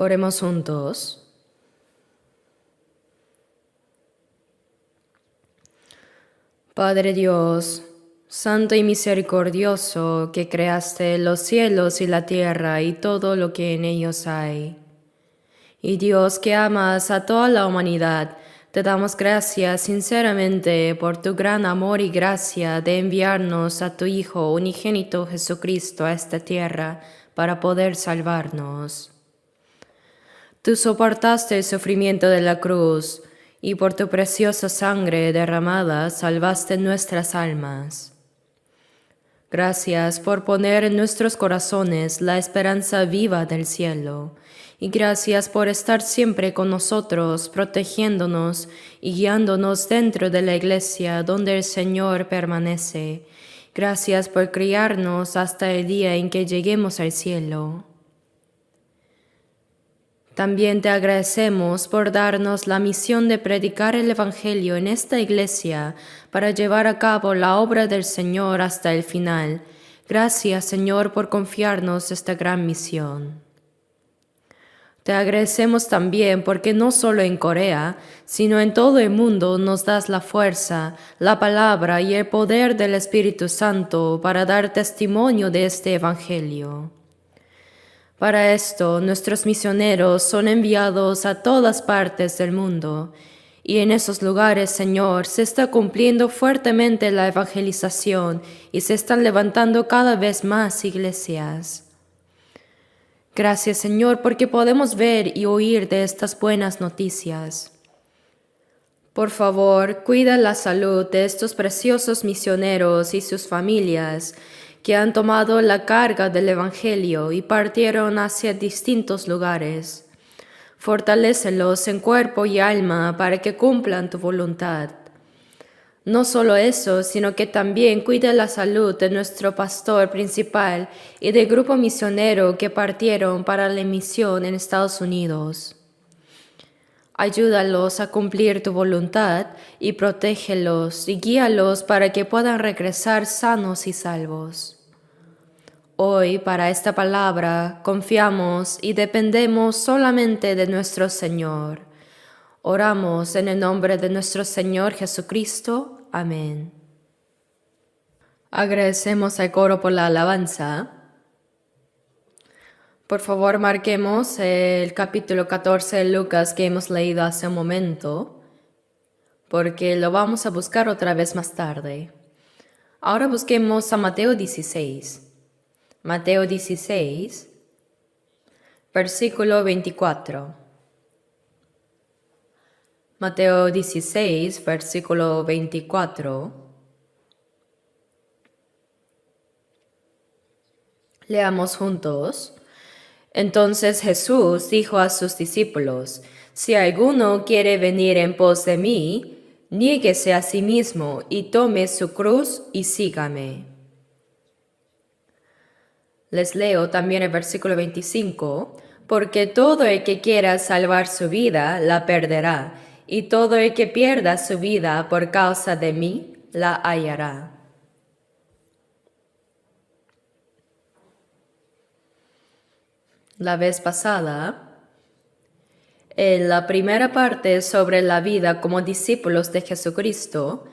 Oremos juntos. Padre Dios, santo y misericordioso, que creaste los cielos y la tierra y todo lo que en ellos hay. Y Dios, que amas a toda la humanidad, te damos gracias sinceramente por tu gran amor y gracia de enviarnos a tu Hijo unigénito Jesucristo a esta tierra para poder salvarnos. Tú soportaste el sufrimiento de la cruz, y por tu preciosa sangre derramada salvaste nuestras almas. Gracias por poner en nuestros corazones la esperanza viva del cielo, y gracias por estar siempre con nosotros, protegiéndonos y guiándonos dentro de la iglesia donde el Señor permanece. Gracias por criarnos hasta el día en que lleguemos al cielo. También te agradecemos por darnos la misión de predicar el Evangelio en esta iglesia para llevar a cabo la obra del Señor hasta el final. Gracias, Señor, por confiarnos esta gran misión. Te agradecemos también porque no solo en Corea, sino en todo el mundo nos das la fuerza, la palabra y el poder del Espíritu Santo para dar testimonio de este Evangelio. Para esto, nuestros misioneros son enviados a todas partes del mundo, y en esos lugares, Señor, se está cumpliendo fuertemente la evangelización y se están levantando cada vez más iglesias. Gracias, Señor, porque podemos ver y oír de estas buenas noticias. Por favor, cuida la salud de estos preciosos misioneros y sus familias, que han tomado la carga del Evangelio y partieron hacia distintos lugares. Fortalécelos en cuerpo y alma para que cumplan tu voluntad. No solo eso, sino que también cuida la salud de nuestro pastor principal y del grupo misionero que partieron para la misión en Estados Unidos. Ayúdalos a cumplir tu voluntad y protégelos y guíalos para que puedan regresar sanos y salvos. Hoy, para esta palabra, confiamos y dependemos solamente de nuestro Señor. Oramos en el nombre de nuestro Señor Jesucristo. Amén. Agradecemos al coro por la alabanza. Por favor, marquemos el capítulo 14 de Lucas que hemos leído hace un momento, porque lo vamos a buscar otra vez más tarde. Ahora busquemos a Mateo 16. Mateo 16, versículo 24. Mateo 16, versículo 24. Leamos juntos. Entonces Jesús dijo a sus discípulos: Si alguno quiere venir en pos de mí, niéguese a sí mismo y tome su cruz y sígame. Les leo también el versículo 25, porque todo el que quiera salvar su vida la perderá, y todo el que pierda su vida por causa de mí la hallará. La vez pasada, en la primera parte sobre la vida como discípulos de Jesucristo,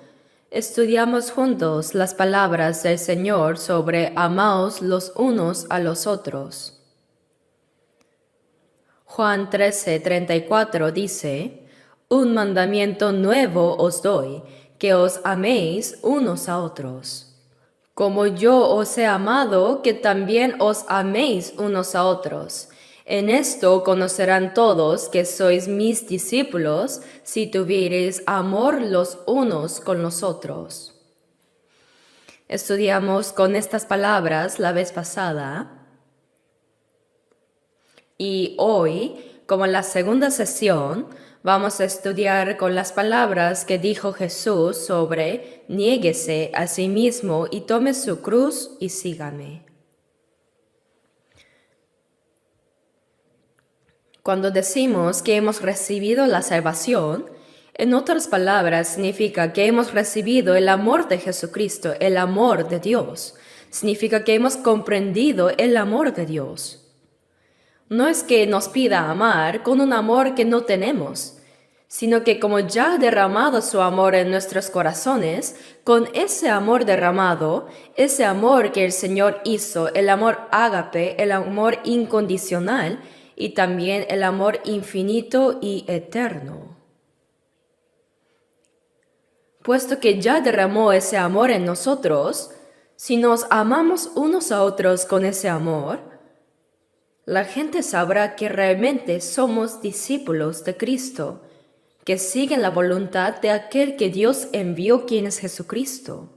estudiamos juntos las palabras del Señor sobre amaos los unos a los otros. Juan 13:34 dice: Un mandamiento nuevo os doy, que os améis unos a otros. Como yo os he amado, que también os améis unos a otros. En esto conocerán todos que sois mis discípulos, si tuviereis amor los unos con los otros. Estudiamos con estas palabras la vez pasada. Y hoy, como en la segunda sesión, vamos a estudiar con las palabras que dijo Jesús sobre niéguese a sí mismo y tome su cruz y sígame. Cuando decimos que hemos recibido la salvación, en otras palabras significa que hemos recibido el amor de Jesucristo, el amor de Dios. Significa que hemos comprendido el amor de Dios. No es que nos pida amar con un amor que no tenemos, sino que como ya ha derramado su amor en nuestros corazones, con ese amor derramado, ese amor que el Señor hizo, el amor ágape, el amor incondicional y también el amor infinito y eterno. Puesto que ya derramó ese amor en nosotros, si nos amamos unos a otros con ese amor, la gente sabrá que realmente somos discípulos de Cristo, que siguen la voluntad de aquel que Dios envió, quien es Jesucristo.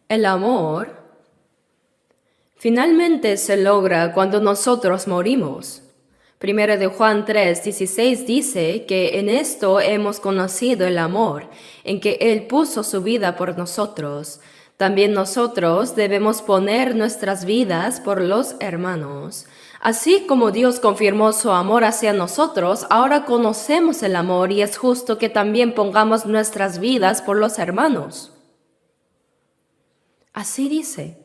El amor finalmente se logra cuando nosotros morimos. 1 de Juan 3:16 dice que en esto hemos conocido el amor, en que Él puso su vida por nosotros. También nosotros debemos poner nuestras vidas por los hermanos. Así como Dios confirmó su amor hacia nosotros, ahora conocemos el amor y es justo que también pongamos nuestras vidas por los hermanos. Así dice.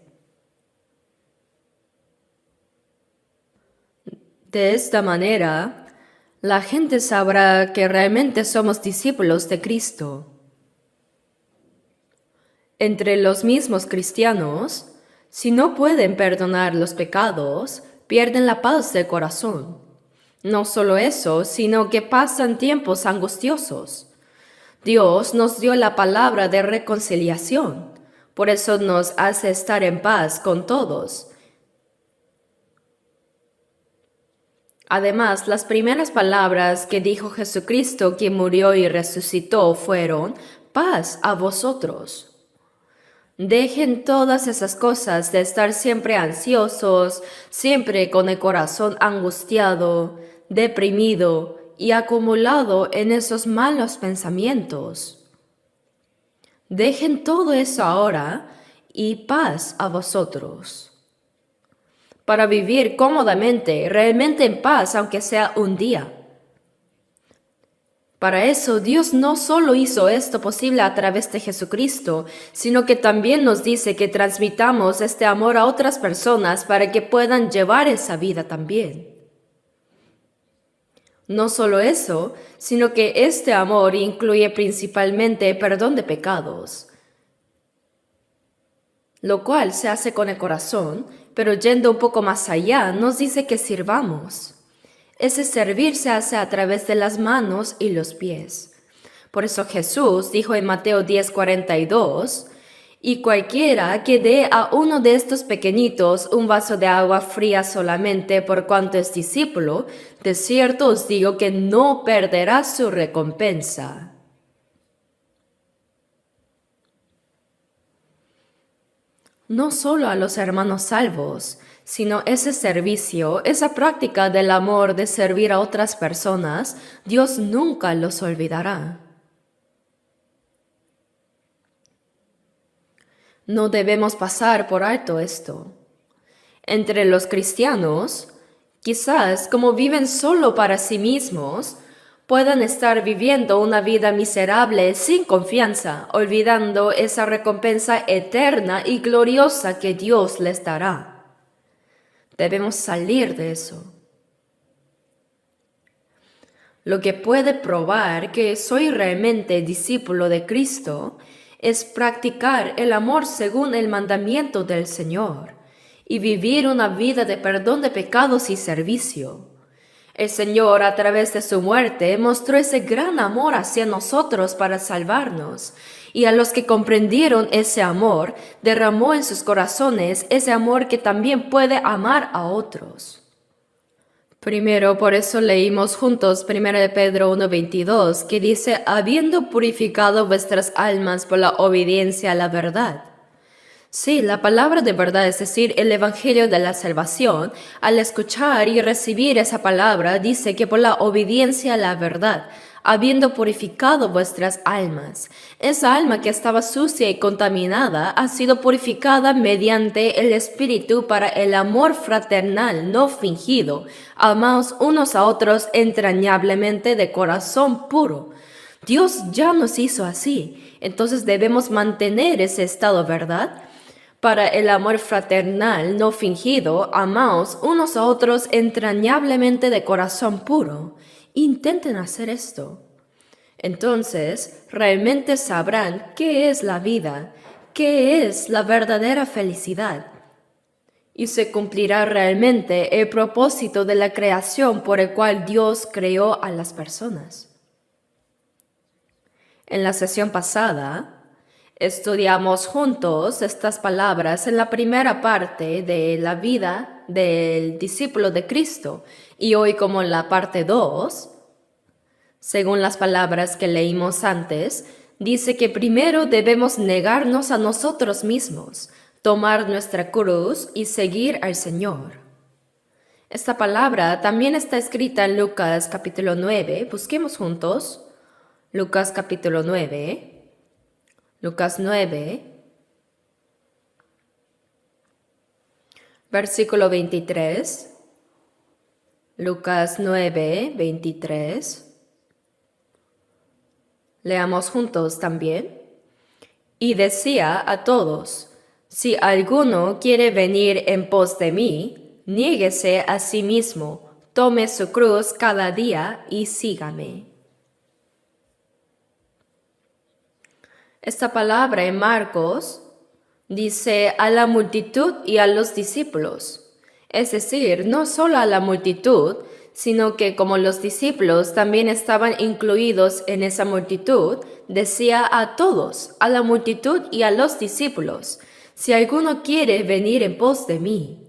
De esta manera, la gente sabrá que realmente somos discípulos de Cristo. Entre los mismos cristianos, si no pueden perdonar los pecados, pierden la paz del corazón. No solo eso, sino que pasan tiempos angustiosos. Dios nos dio la palabra de reconciliación, por eso nos hace estar en paz con todos. Además, las primeras palabras que dijo Jesucristo, quien murió y resucitó, fueron: paz a vosotros. Dejen todas esas cosas de estar siempre ansiosos, siempre con el corazón angustiado, deprimido y acumulado en esos malos pensamientos. Dejen todo eso ahora y paz a vosotros. Para vivir cómodamente, realmente en paz, aunque sea un día. Para eso, Dios no solo hizo esto posible a través de Jesucristo, sino que también nos dice que transmitamos este amor a otras personas para que puedan llevar esa vida también. No solo eso, sino que este amor incluye principalmente perdón de pecados, lo cual se hace con el corazón, pero yendo un poco más allá, nos dice que sirvamos. Ese servir se hace a través de las manos y los pies. Por eso Jesús dijo en Mateo 10:42, y cualquiera que dé a uno de estos pequeñitos un vaso de agua fría solamente por cuanto es discípulo, de cierto os digo que no perderá su recompensa. No solo a los hermanos salvos, sino ese servicio, esa práctica del amor de servir a otras personas, Dios nunca los olvidará. No debemos pasar por alto esto. Entre los cristianos, quizás como viven solo para sí mismos, puedan estar viviendo una vida miserable sin confianza, olvidando esa recompensa eterna y gloriosa que Dios les dará. Debemos salir de eso. Lo que puede probar que soy realmente discípulo de Cristo es practicar el amor según el mandamiento del Señor y vivir una vida de perdón de pecados y servicio. El Señor, a través de su muerte, mostró ese gran amor hacia nosotros para salvarnos, y a los que comprendieron ese amor, derramó en sus corazones ese amor que también puede amar a otros. Primero, por eso leímos juntos 1 de Pedro 1:22, que dice: habiendo purificado vuestras almas por la obediencia a la verdad. Sí, la palabra de verdad, es decir, el Evangelio de la salvación, al escuchar y recibir esa palabra, dice que por la obediencia a la verdad, habiendo purificado vuestras almas, esa alma que estaba sucia y contaminada ha sido purificada mediante el Espíritu para el amor fraternal no fingido. Amaos unos a otros entrañablemente de corazón puro. Dios ya nos hizo así, entonces debemos mantener ese estado, ¿verdad? Para el amor fraternal no fingido, amaos unos a otros entrañablemente de corazón puro. Intenten hacer esto. Entonces, realmente sabrán qué es la vida, qué es la verdadera felicidad. Y se cumplirá realmente el propósito de la creación por el cual Dios creó a las personas. En la sesión pasada, estudiamos juntos estas palabras en la primera parte de la vida del discípulo de Cristo y hoy como en la parte 2, según las palabras que leímos antes, dice que primero debemos negarnos a nosotros mismos, tomar nuestra cruz y seguir al Señor. Esta palabra también está escrita en Lucas capítulo 9. Busquemos juntos. Lucas capítulo 9. Lucas 9. Versículo 23. Lucas 9, 23. Leamos juntos también. Y decía a todos, si alguno quiere venir en pos de mí, niéguese a sí mismo, tome su cruz cada día y sígame. Esta palabra en Marcos dice a la multitud y a los discípulos, es decir, no solo a la multitud, sino que como los discípulos también estaban incluidos en esa multitud, decía a todos, a la multitud y a los discípulos, si alguno quiere venir en pos de mí.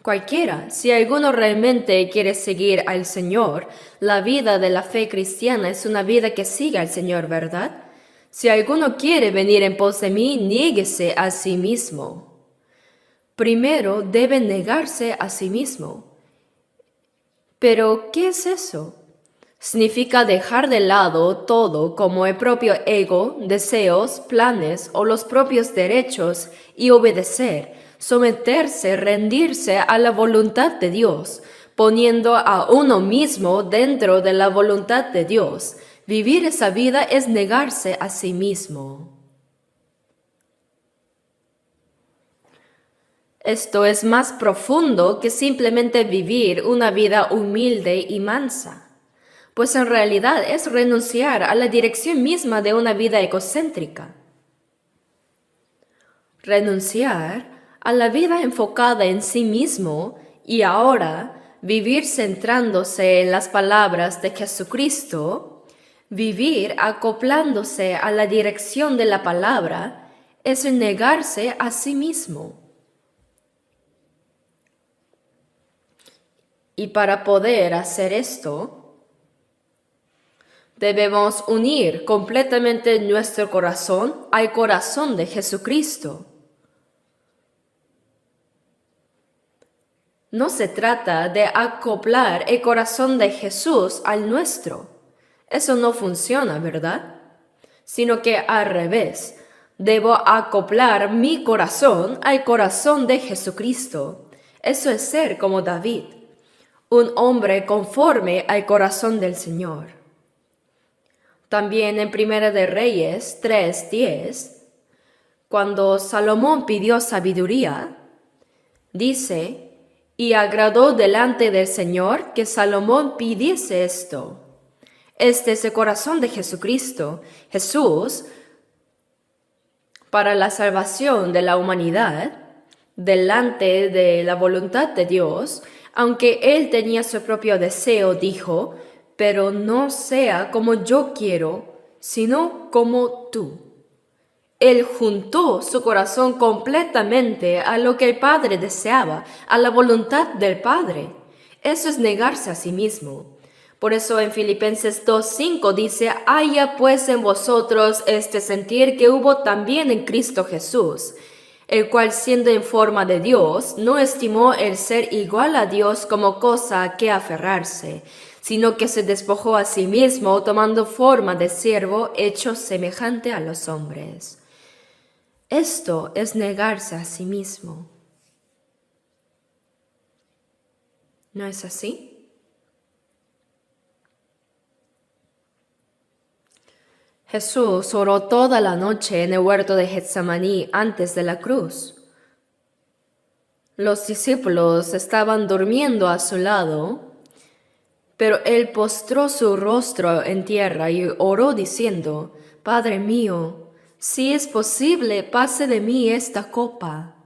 Cualquiera, si alguno realmente quiere seguir al Señor, la vida de la fe cristiana es una vida que sigue al Señor, ¿verdad? Si alguno quiere venir en pos de mí, niéguese a sí mismo. Primero debe negarse a sí mismo. Pero, ¿qué es eso? Significa dejar de lado todo como el propio ego, deseos, planes o los propios derechos y obedecer, someterse, rendirse a la voluntad de Dios, poniendo a uno mismo dentro de la voluntad de Dios. Vivir esa vida es negarse a sí mismo. Esto es más profundo que simplemente vivir una vida humilde y mansa, pues en realidad es renunciar a la dirección misma de una vida egocéntrica. Renunciar a la vida enfocada en sí mismo y ahora vivir centrándose en las palabras de Jesucristo, vivir acoplándose a la dirección de la palabra, es negarse a sí mismo. Y para poder hacer esto, debemos unir completamente nuestro corazón al corazón de Jesucristo. No se trata de acoplar el corazón de Jesús al nuestro. Eso no funciona, ¿verdad? Sino que al revés, debo acoplar mi corazón al corazón de Jesucristo. Eso es ser como David, un hombre conforme al corazón del Señor. También en Primera de Reyes 3:10, cuando Salomón pidió sabiduría, dice, y agradó delante del Señor que Salomón pidiese esto. Este es el corazón de Jesucristo. Jesús, para la salvación de la humanidad, delante de la voluntad de Dios, aunque él tenía su propio deseo, dijo, pero no sea como yo quiero, sino como tú. Él juntó su corazón completamente a lo que el Padre deseaba, a la voluntad del Padre. Eso es negarse a sí mismo. Por eso en Filipenses 2:5 dice, haya pues en vosotros este sentir que hubo también en Cristo Jesús, el cual siendo en forma de Dios, no estimó el ser igual a Dios como cosa a que aferrarse, sino que se despojó a sí mismo, tomando forma de siervo, hecho semejante a los hombres. Esto es negarse a sí mismo. ¿No es así? Jesús oró toda la noche en el huerto de Getsemaní antes de la cruz. Los discípulos estaban durmiendo a su lado, pero él postró su rostro en tierra y oró diciendo: Padre mío, si es posible, pase de mí esta copa.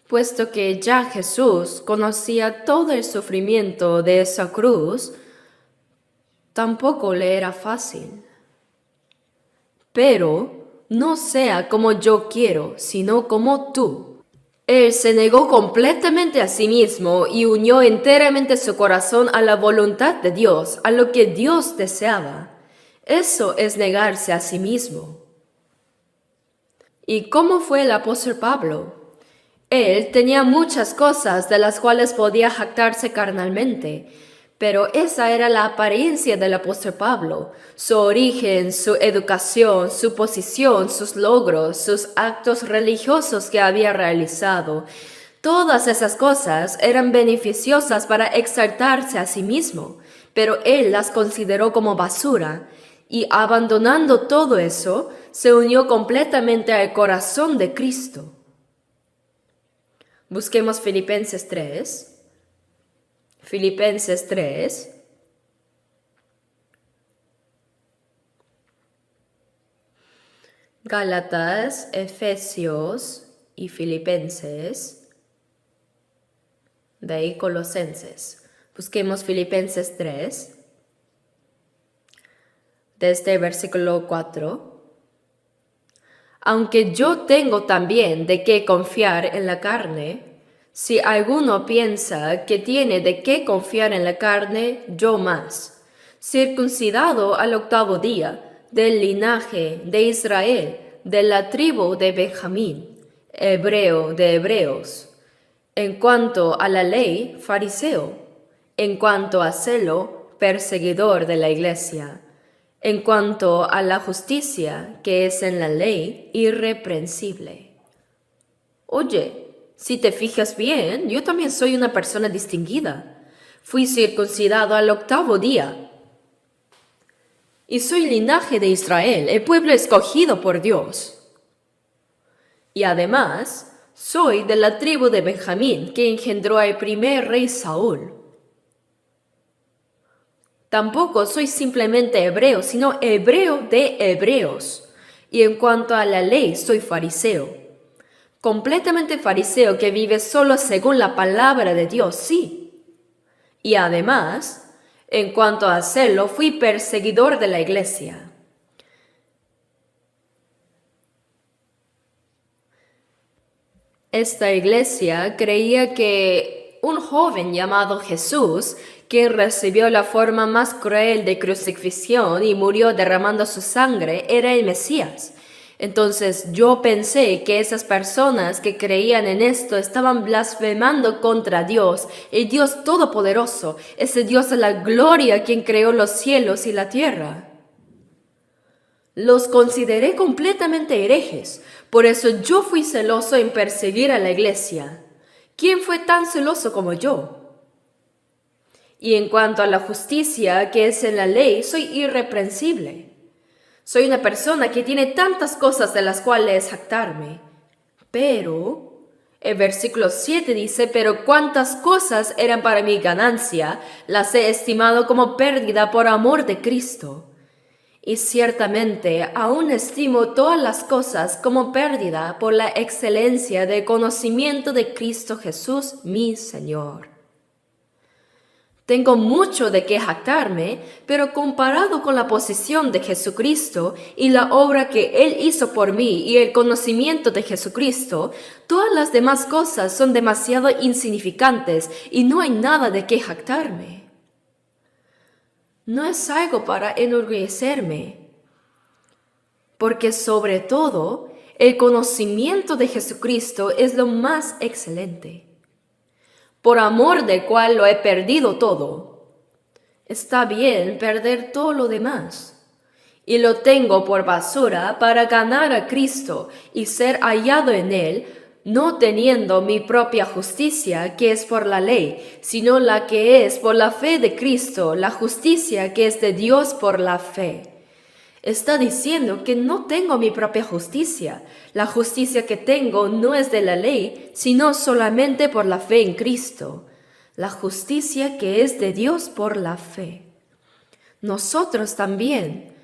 Puesto que ya Jesús conocía todo el sufrimiento de esa cruz, tampoco le era fácil. Pero no sea como yo quiero, sino como tú. Él se negó completamente a sí mismo y unió enteramente su corazón a la voluntad de Dios, a lo que Dios deseaba. Eso es negarse a sí mismo. ¿Y cómo fue el apóstol Pablo? Él tenía muchas cosas de las cuales podía jactarse carnalmente, pero esa era la apariencia del apóstol Pablo, su origen, su educación, su posición, sus logros, sus actos religiosos que había realizado. Todas esas cosas eran beneficiosas para exaltarse a sí mismo, pero él las consideró como basura, y abandonando todo eso, se unió completamente al corazón de Cristo. Busquemos Filipenses 3. Filipenses 3. Gálatas, Efesios y Filipenses. De ahí Colosenses. Busquemos Filipenses 3. Desde el versículo 4. Aunque yo tengo también de qué confiar en la carne, si alguno piensa que tiene de qué confiar en la carne, yo más. Circuncidado al 8º día, del linaje de Israel, de la tribu de Benjamín, hebreo de hebreos. En cuanto a la ley, fariseo. En cuanto a celo, perseguidor de la iglesia. En cuanto a la justicia que es en la ley, irreprensible. Oye, si te fijas bien, yo también soy una persona distinguida. Fui circuncidado al 8º día. Y soy linaje de Israel, el pueblo escogido por Dios. Y además, soy de la tribu de Benjamín, que engendró al primer rey Saúl. Tampoco soy simplemente hebreo, sino hebreo de hebreos. Y en cuanto a la ley, soy fariseo. Completamente fariseo que vive solo según la palabra de Dios, sí. Y además, en cuanto a celo, fui perseguidor de la iglesia. Esta iglesia creía que un joven llamado Jesús, quien recibió la forma más cruel de crucifixión y murió derramando su sangre, era el Mesías. Entonces yo pensé que esas personas que creían en esto estaban blasfemando contra Dios, el Dios Todopoderoso, ese Dios de la gloria quien creó los cielos y la tierra. Los consideré completamente herejes, por eso yo fui celoso en perseguir a la iglesia. ¿Quién fue tan celoso como yo? Y en cuanto a la justicia que es en la ley, soy irreprensible. Soy una persona que tiene tantas cosas de las cuales jactarme. Pero, el versículo 7 dice, pero cuántas cosas eran para mi ganancia, las he estimado como pérdida por amor de Cristo. Y ciertamente aún estimo todas las cosas como pérdida por la excelencia del conocimiento de Cristo Jesús, mi Señor. Tengo mucho de qué jactarme, pero comparado con la posición de Jesucristo y la obra que Él hizo por mí y el conocimiento de Jesucristo, todas las demás cosas son demasiado insignificantes y no hay nada de qué jactarme. No es algo para enorgullecerme, porque sobre todo el conocimiento de Jesucristo es lo más excelente, por amor del cual lo he perdido todo. Está bien perder todo lo demás, y lo tengo por basura para ganar a Cristo y ser hallado en Él, no teniendo mi propia justicia que es por la ley, sino la que es por la fe de Cristo, la justicia que es de Dios por la fe. Está diciendo que no tengo mi propia justicia. La justicia que tengo no es de la ley, sino solamente por la fe en Cristo. La justicia que es de Dios por la fe. Nosotros también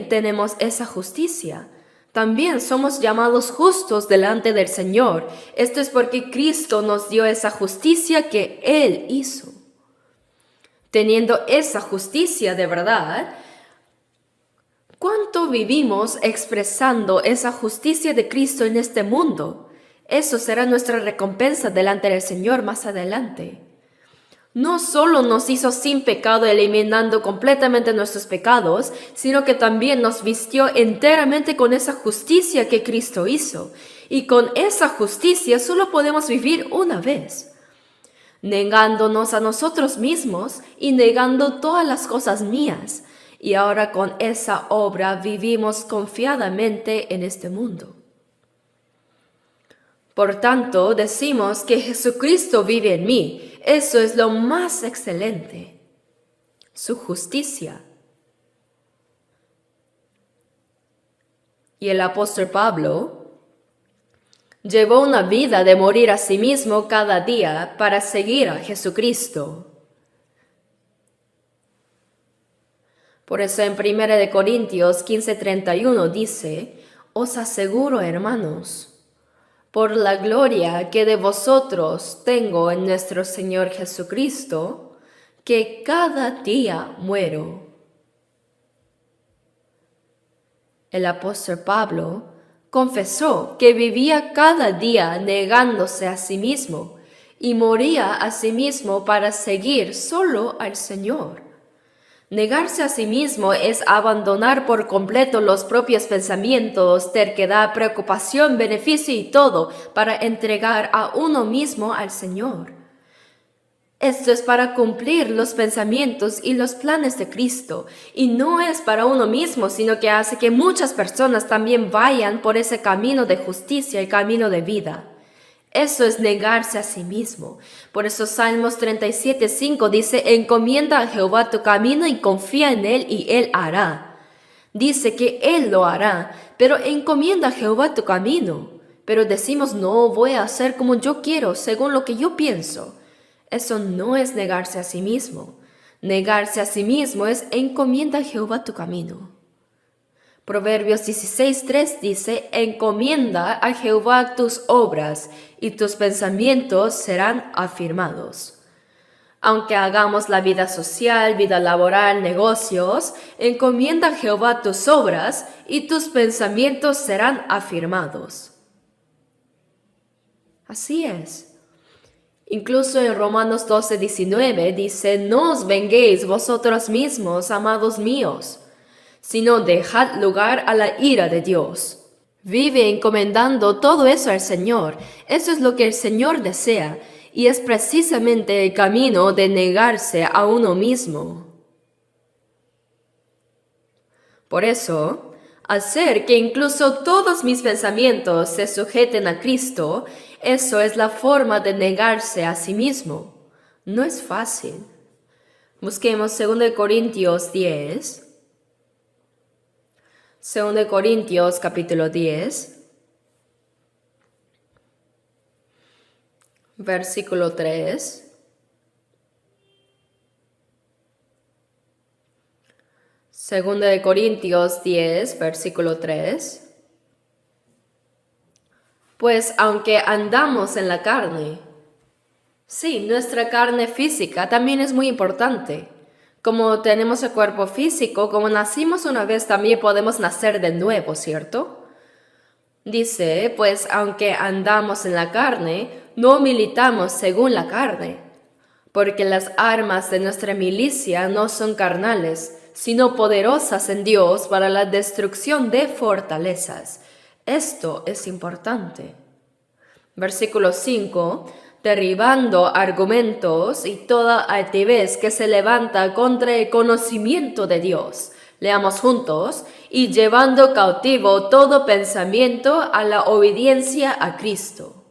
tenemos esa justicia. También somos llamados justos delante del Señor. Esto es porque Cristo nos dio esa justicia que Él hizo. Teniendo esa justicia de verdad, ¿cuánto vivimos expresando esa justicia de Cristo en este mundo? Eso será nuestra recompensa delante del Señor más adelante. No solo nos hizo sin pecado eliminando completamente nuestros pecados, sino que también nos vistió enteramente con esa justicia que Cristo hizo. Y con esa justicia solo podemos vivir una vez, negándonos a nosotros mismos y negando todas las cosas mías. Y ahora con esa obra vivimos confiadamente en este mundo. Por tanto, decimos que Jesucristo vive en mí. Eso es lo más excelente, su justicia. Y el apóstol Pablo llevó una vida de morir a sí mismo cada día para seguir a Jesucristo. Por eso en 1 Corintios 15:31 dice, os aseguro, hermanos, por la gloria que de vosotros tengo en nuestro Señor Jesucristo, que cada día muero. El apóstol Pablo confesó que vivía cada día negándose a sí mismo y moría a sí mismo para seguir solo al Señor. Negarse a sí mismo es abandonar por completo los propios pensamientos, terquedad, preocupación, beneficio y todo para entregar a uno mismo al Señor. Esto es para cumplir los pensamientos y los planes de Cristo, y no es para uno mismo, sino que hace que muchas personas también vayan por ese camino de justicia y camino de vida. Eso es negarse a sí mismo. Por eso Salmos 37:5 dice, encomienda a Jehová tu camino y confía en Él y Él hará. Dice que Él lo hará, pero encomienda a Jehová tu camino. Pero decimos, no, voy a hacer como yo quiero, según lo que yo pienso. Eso no es negarse a sí mismo. Negarse a sí mismo es encomienda a Jehová tu camino. Proverbios 16:3 dice, encomienda a Jehová tus obras y tus pensamientos serán afirmados. Aunque hagamos la vida social, vida laboral, negocios, encomienda a Jehová tus obras y tus pensamientos serán afirmados. Así es. Incluso en Romanos 12:19 dice, no os venguéis vosotros mismos, amados míos, sino dejad lugar a la ira de Dios. Vive encomendando todo eso al Señor. Eso es lo que el Señor desea, y es precisamente el camino de negarse a uno mismo. Por eso, hacer que incluso todos mis pensamientos se sujeten a Cristo, eso es la forma de negarse a sí mismo. No es fácil. Busquemos 2 Corintios 10. 2 Corintios capítulo 10, versículo 3. 2 Corintios 10, versículo 3. Pues aunque andamos en la carne, sí, nuestra carne física también es muy importante. Como tenemos el cuerpo físico, como nacimos una vez, también podemos nacer de nuevo, ¿cierto? Dice, pues aunque andamos en la carne, no militamos según la carne, porque las armas de nuestra milicia no son carnales, sino poderosas en Dios para la destrucción de fortalezas. Esto es importante. Versículo 5. Derribando argumentos y toda altivez que se levanta contra el conocimiento de Dios. Leamos juntos. Y llevando cautivo todo pensamiento a la obediencia a Cristo.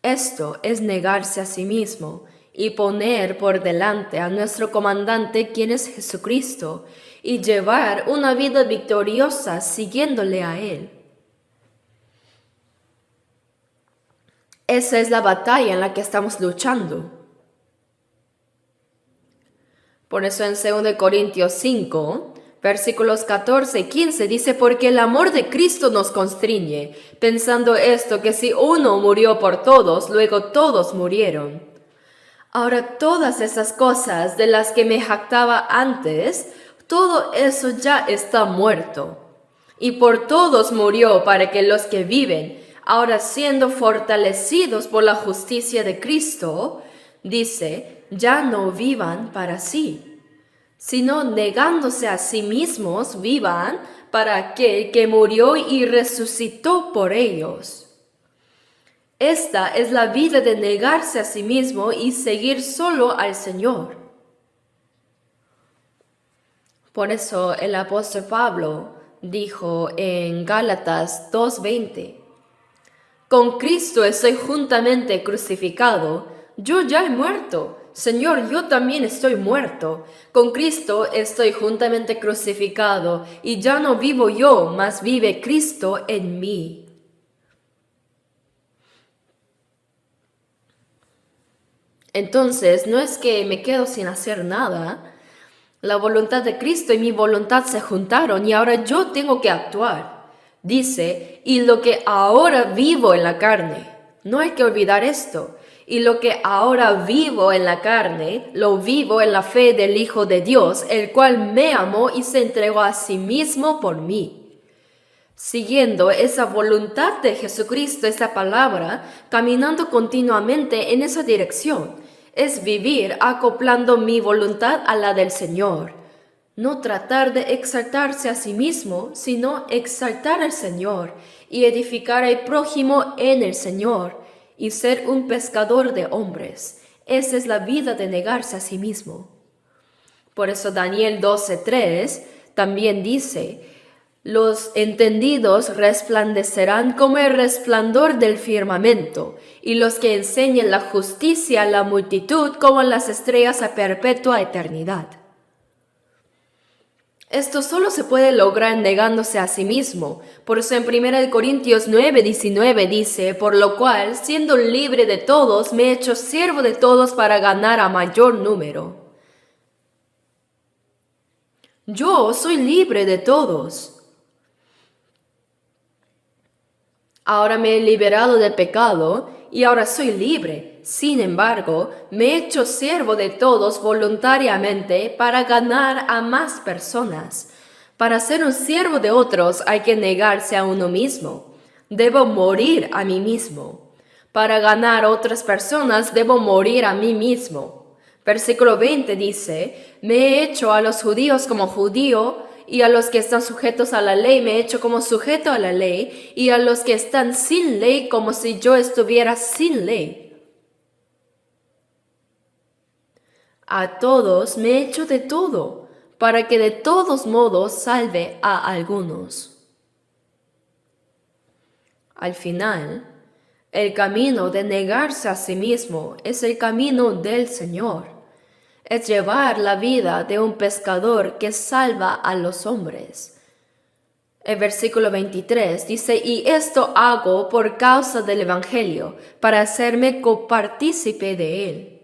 Esto es negarse a sí mismo y poner por delante a nuestro comandante, quien es Jesucristo, y llevar una vida victoriosa siguiéndole a Él. Esa es la batalla en la que estamos luchando. Por eso en 2 Corintios 5, versículos 14 y 15 dice, porque el amor de Cristo nos constriñe, pensando esto, que si uno murió por todos, luego todos murieron. Ahora todas esas cosas de las que me jactaba antes, todo eso ya está muerto. Y por todos murió para que los que viven, ahora siendo fortalecidos por la justicia de Cristo, dice, ya no vivan para sí, sino negándose a sí mismos, vivan para aquel que murió y resucitó por ellos. Esta es la vida de negarse a sí mismo y seguir solo al Señor. Por eso el apóstol Pablo dijo en Gálatas 2:20, con Cristo estoy juntamente crucificado, yo ya he muerto. Señor, yo también estoy muerto. Con Cristo estoy juntamente crucificado, y ya no vivo yo, mas vive Cristo en mí. Entonces, no es que me quedo sin hacer nada. La voluntad de Cristo y mi voluntad se juntaron y ahora yo tengo que actuar. Dice, y lo que ahora vivo en la carne, no hay que olvidar esto, y lo que ahora vivo en la carne, lo vivo en la fe del Hijo de Dios, el cual me amó y se entregó a sí mismo por mí. Siguiendo esa voluntad de Jesucristo, esa palabra, caminando continuamente en esa dirección, es vivir acoplando mi voluntad a la del Señor. No tratar de exaltarse a sí mismo, sino exaltar al Señor y edificar al prójimo en el Señor y ser un pescador de hombres. Esa es la vida de negarse a sí mismo. Por eso Daniel 12:3 también dice, los entendidos resplandecerán como el resplandor del firmamento, y los que enseñen la justicia a la multitud como las estrellas a perpetua eternidad. Esto solo se puede lograr negándose a sí mismo. Por eso en 1 Corintios 9:19 dice, por lo cual, siendo libre de todos, me he hecho siervo de todos para ganar a mayor número. Yo soy libre de todos. Ahora me he liberado del pecado y ahora soy libre. Sin embargo, me he hecho siervo de todos voluntariamente para ganar a más personas. Para ser un siervo de otros hay que negarse a uno mismo. Debo morir a mí mismo. Para ganar a otras personas debo morir a mí mismo. Versículo 20 dice, me he hecho a los judíos como judío, y a los que están sujetos a la ley me he hecho como sujeto a la ley, y a los que están sin ley como si yo estuviera sin ley. A todos me he hecho de todo, para que de todos modos salve a algunos. Al final, el camino de negarse a sí mismo es el camino del Señor. Es llevar la vida de un pescador que salva a los hombres. El versículo 23 dice, y esto hago por causa del Evangelio, para hacerme copartícipe de él.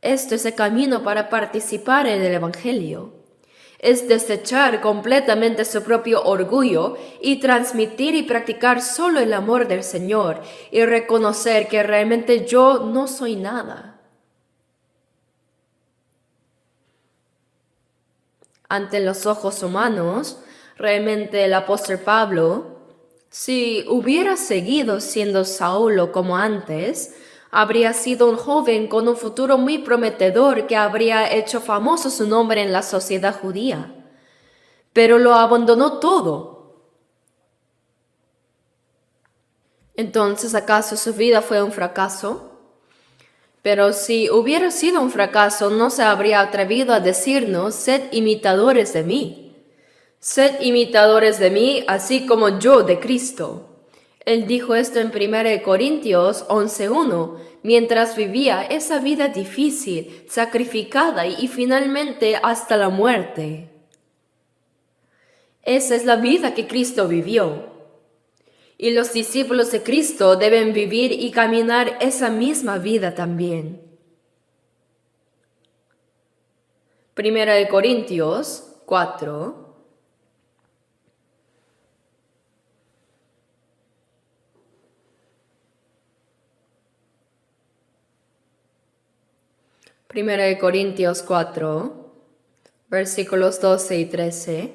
Esto es el camino para participar en el Evangelio. Es desechar completamente su propio orgullo y transmitir y practicar solo el amor del Señor y reconocer que realmente yo no soy nada. Ante los ojos humanos, realmente el apóstol Pablo, si hubiera seguido siendo Saulo como antes, habría sido un joven con un futuro muy prometedor que habría hecho famoso su nombre en la sociedad judía. Pero lo abandonó todo. Entonces, ¿acaso su vida fue un fracaso? Pero si hubiera sido un fracaso, no se habría atrevido a decirnos, sed imitadores de mí. Sed imitadores de mí, así como yo de Cristo. Él dijo esto en 1 Corintios 11:1, mientras vivía esa vida difícil, sacrificada y finalmente hasta la muerte. Esa es la vida que Cristo vivió. Y los discípulos de Cristo deben vivir y caminar esa misma vida también. 1 Corintios 4. Primera de Corintios 4, versículos 12 y 13.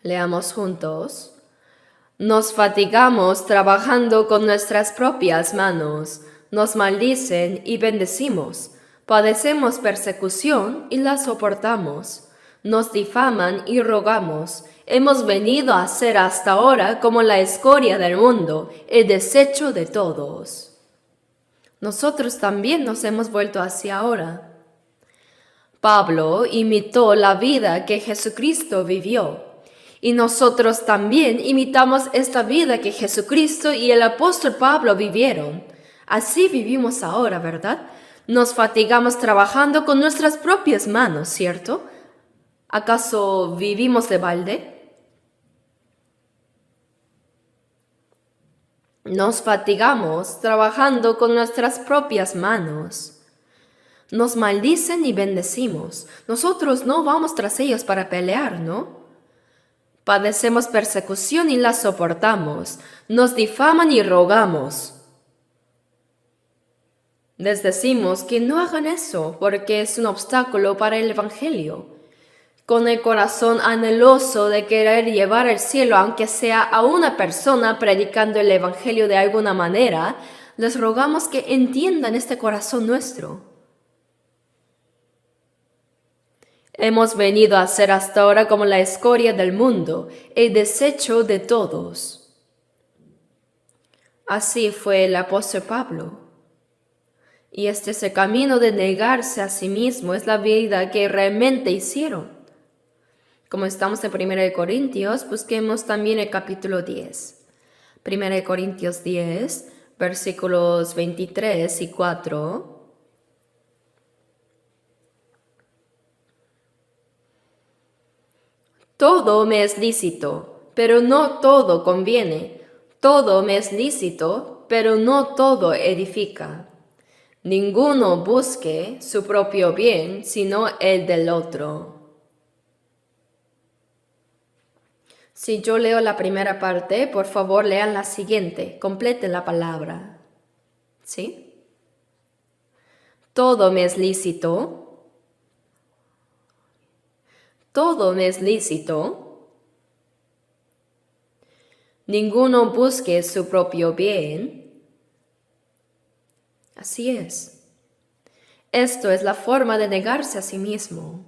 Leamos juntos. Nos fatigamos trabajando con nuestras propias manos, nos maldicen y bendecimos, padecemos persecución y la soportamos, nos difaman y rogamos, hemos venido a ser hasta ahora como la escoria del mundo, el desecho de todos. Nosotros también nos hemos vuelto hacia ahora. Pablo imitó la vida que Jesucristo vivió. Y nosotros también imitamos esta vida que Jesucristo y el apóstol Pablo vivieron. Así vivimos ahora, ¿verdad? Nos fatigamos trabajando con nuestras propias manos, ¿cierto? ¿Acaso vivimos de balde? Nos fatigamos trabajando con nuestras propias manos. Nos maldicen y bendecimos. Nosotros no vamos tras ellos para pelear, ¿no? Padecemos persecución y la soportamos. Nos difaman y rogamos. Les decimos que no hagan eso porque es un obstáculo para el Evangelio. Con el corazón anheloso de querer llevar al cielo, aunque sea a una persona predicando el Evangelio de alguna manera, les rogamos que entiendan este corazón nuestro. Hemos venido a ser hasta ahora como la escoria del mundo, el desecho de todos. Así fue el apóstol Pablo. Y este es el camino de negarse a sí mismo, es la vida que realmente hicieron. Como estamos en 1 Corintios, busquemos también el capítulo 10. 1 Corintios 10, versículos 23 y 4. Todo me es lícito, pero no todo conviene. Todo me es lícito, pero no todo edifica. Ninguno busque su propio bien, sino el del otro. Si yo leo la primera parte, por favor lean la siguiente, completen la palabra. ¿Sí? Todo me es lícito. Todo me es lícito. Ninguno busque su propio bien. Así es. Esto es la forma de negarse a sí mismo.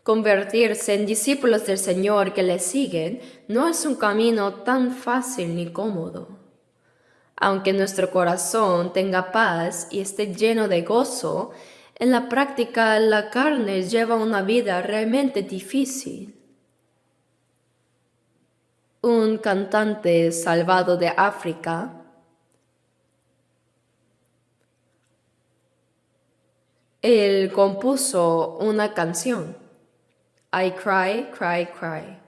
Convertirse en discípulos del Señor que le siguen no es un camino tan fácil ni cómodo. Aunque nuestro corazón tenga paz y esté lleno de gozo, en la práctica la carne lleva una vida realmente difícil. Un cantante salvado de África él compuso una canción. I cry, cry, cry.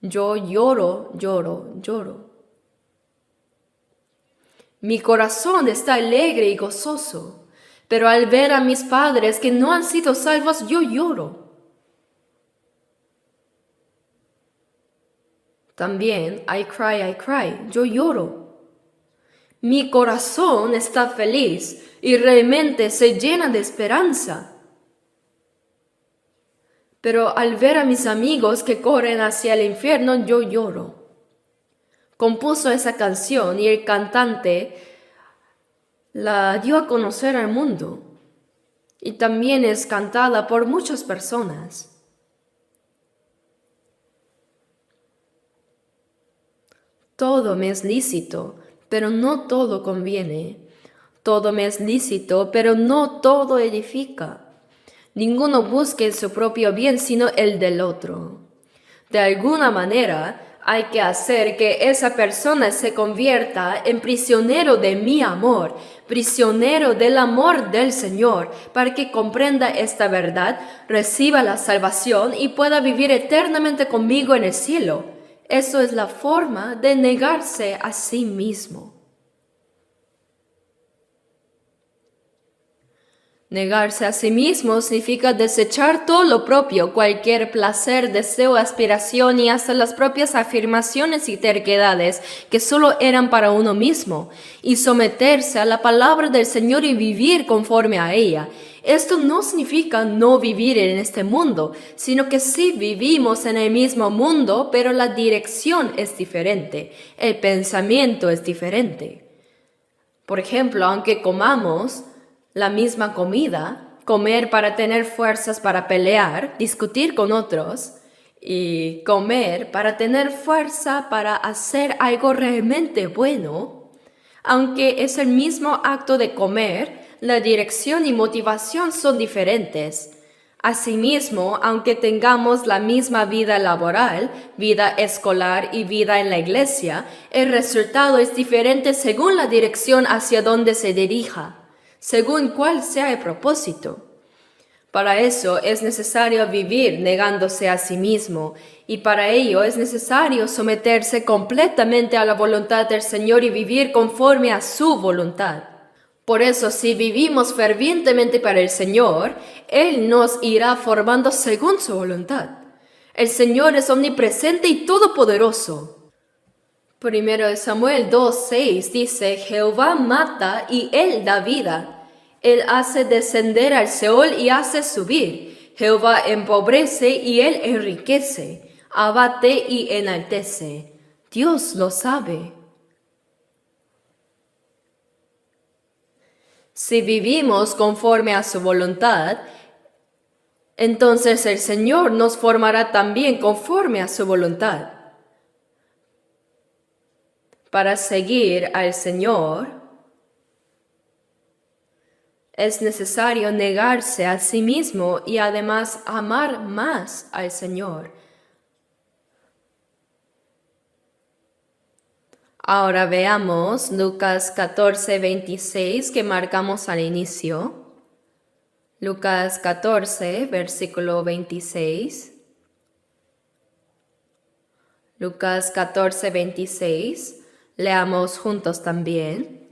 Yo lloro, lloro, lloro. Mi corazón está alegre y gozoso. Pero al ver a mis padres que no han sido salvos, yo lloro. También, I cry, yo lloro. Mi corazón está feliz y realmente se llena de esperanza. Pero al ver a mis amigos que corren hacia el infierno, yo lloro. Compuso esa canción y el cantante la dio a conocer al mundo y también es cantada por muchas personas. Todo me es lícito, pero no todo conviene. Todo me es lícito, pero no todo edifica. Ninguno busque su propio bien, sino el del otro. De alguna manera, hay que hacer que esa persona se convierta en prisionero de mi amor, prisionero del amor del Señor, para que comprenda esta verdad, reciba la salvación y pueda vivir eternamente conmigo en el cielo. Eso es la forma de negarse a sí mismo. Negarse a sí mismo significa desechar todo lo propio, cualquier placer, deseo, aspiración y hasta las propias afirmaciones y terquedades que solo eran para uno mismo, y someterse a la palabra del Señor y vivir conforme a ella. Esto no significa no vivir en este mundo, sino que sí vivimos en el mismo mundo, pero la dirección es diferente, el pensamiento es diferente. Por ejemplo, aunque comamos la misma comida, comer para tener fuerzas para pelear, discutir con otros, y comer para tener fuerza para hacer algo realmente bueno, aunque es el mismo acto de comer, la dirección y motivación son diferentes. Asimismo, aunque tengamos la misma vida laboral, vida escolar y vida en la iglesia, el resultado es diferente según la dirección hacia donde se dirija, según cuál sea el propósito. Para eso es necesario vivir negándose a sí mismo, y para ello es necesario someterse completamente a la voluntad del Señor y vivir conforme a su voluntad. Por eso, si vivimos fervientemente para el Señor, Él nos irá formando según su voluntad. El Señor es omnipresente y todopoderoso. Primero de Samuel 2:6 dice: Jehová mata y Él da vida. Él hace descender al Seol y hace subir. Jehová empobrece y Él enriquece. Abate y enaltece. Dios lo sabe. Si vivimos conforme a su voluntad, entonces el Señor nos formará también conforme a su voluntad. Para seguir al Señor, es necesario negarse a sí mismo y además amar más al Señor. Ahora veamos Lucas 14:26 que marcamos al inicio. Lucas 14, versículo 26. Lucas 14:26. Leamos juntos también.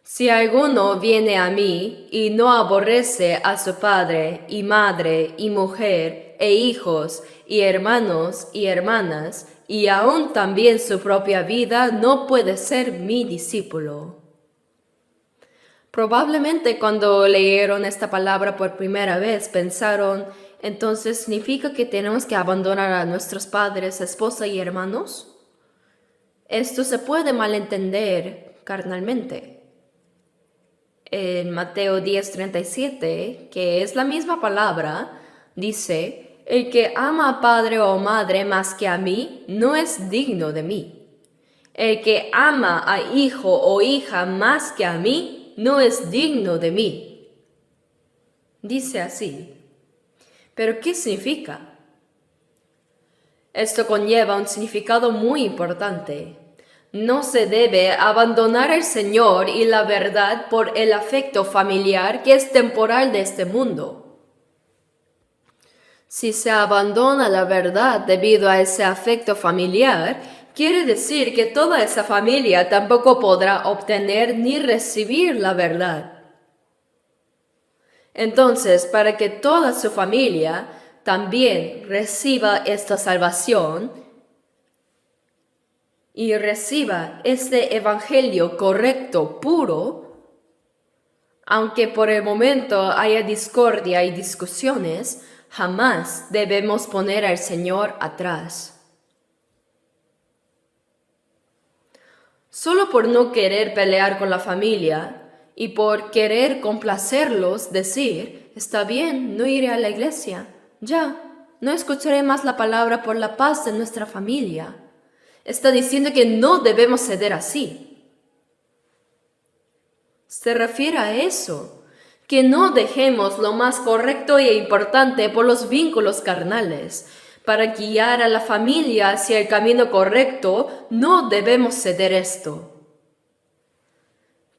Si alguno viene a mí y no aborrece a su padre y madre y mujer e hijos y hermanos y hermanas, y aún también su propia vida, no puede ser mi discípulo. Probablemente cuando leyeron esta palabra por primera vez pensaron, ¿entonces significa que tenemos que abandonar a nuestros padres, esposa y hermanos? Esto se puede malentender carnalmente. En Mateo 10:37, que es la misma palabra, dice: el que ama a padre o madre más que a mí, no es digno de mí. El que ama a hijo o hija más que a mí, no es digno de mí. Dice así. ¿Pero qué significa? Esto conlleva un significado muy importante. No se debe abandonar al Señor y la verdad por el afecto familiar que es temporal de este mundo. Si se abandona la verdad debido a ese afecto familiar, quiere decir que toda esa familia tampoco podrá obtener ni recibir la verdad. Entonces, para que toda su familia también reciba esta salvación y reciba este evangelio correcto, puro, aunque por el momento haya discordia y discusiones, jamás debemos poner al Señor atrás. Solo por no querer pelear con la familia y por querer complacerlos, decir, está bien, no iré a la iglesia, ya, no escucharé más la palabra por la paz de nuestra familia. Está diciendo que no debemos ceder así. Se refiere a eso, que no dejemos lo más correcto e importante por los vínculos carnales. Para guiar a la familia hacia el camino correcto, no debemos ceder esto.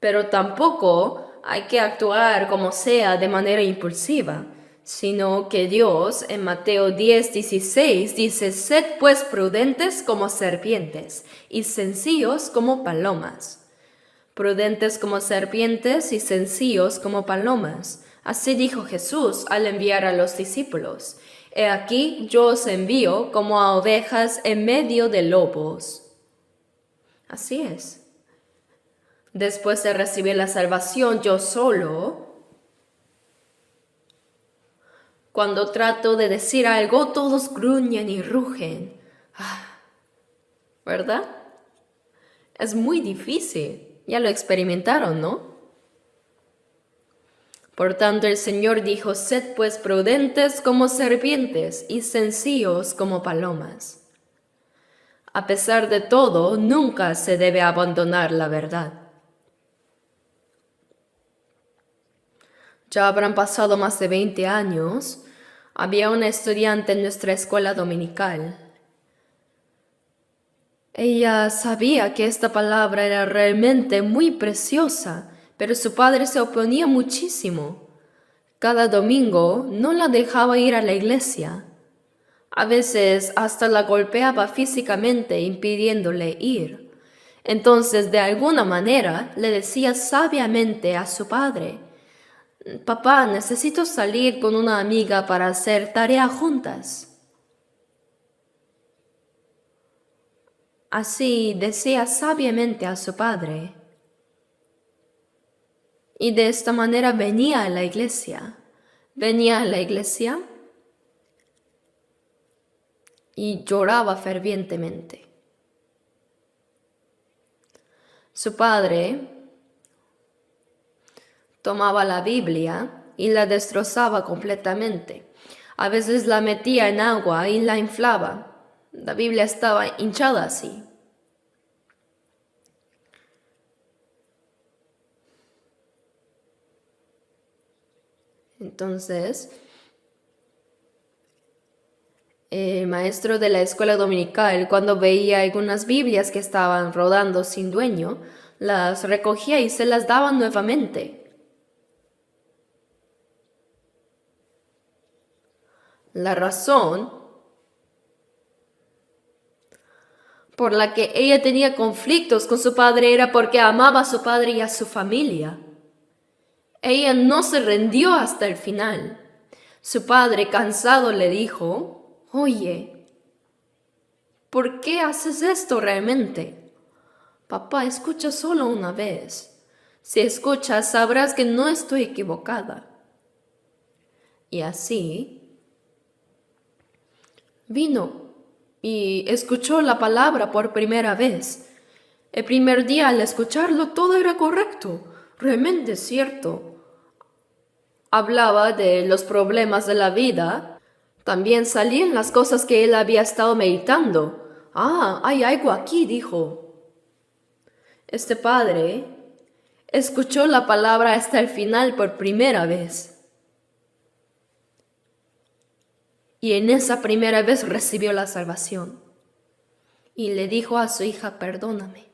Pero tampoco hay que actuar como sea de manera impulsiva, sino que Dios en Mateo 10:16 dice: «Sed pues prudentes como serpientes y sencillos como palomas». Prudentes como serpientes y sencillos como palomas. Así dijo Jesús al enviar a los discípulos: «He aquí yo os envío como a ovejas en medio de lobos». Así es. Después de recibir la salvación yo solo, cuando trato de decir algo, todos gruñen y rugen. ¿Verdad? Es muy difícil. Ya lo experimentaron, ¿no? Por tanto, el Señor dijo: «Sed pues prudentes como serpientes y sencillos como palomas». A pesar de todo, nunca se debe abandonar la verdad. Ya habrán pasado más de 20 años. Había una estudiante en nuestra escuela dominical. Ella sabía que esta palabra era realmente muy preciosa, pero su padre se oponía muchísimo. Cada domingo no la dejaba ir a la iglesia. A veces hasta la golpeaba físicamente impidiéndole ir. Entonces, de alguna manera, le decía sabiamente a su padre: «Papá, necesito salir con una amiga para hacer tarea juntas». Así decía sabiamente a su padre. Y de esta manera venía a la iglesia. Venía a la iglesia y lloraba fervientemente. Su padre tomaba la Biblia y la destrozaba completamente. A veces la metía en agua y la inflaba. La Biblia estaba hinchada así. Entonces, el maestro de la escuela dominical, cuando veía algunas Biblias que estaban rodando sin dueño, las recogía y se las daba nuevamente. La razón por la que ella tenía conflictos con su padre era porque amaba a su padre y a su familia. Ella no se rindió hasta el final. Su padre, cansado, le dijo: «Oye, ¿por qué haces esto realmente? Papá, escucha solo una vez. Si escuchas, sabrás que no estoy equivocada». Y así vino y escuchó la palabra por primera vez. El primer día, al escucharlo, todo era correcto, realmente cierto. Hablaba de los problemas de la vida. También salían las cosas que él había estado meditando. Hay algo aquí, dijo. Este padre escuchó la palabra hasta el final por primera vez. Y en esa primera vez recibió la salvación. Y le dijo a su hija: «Perdóname».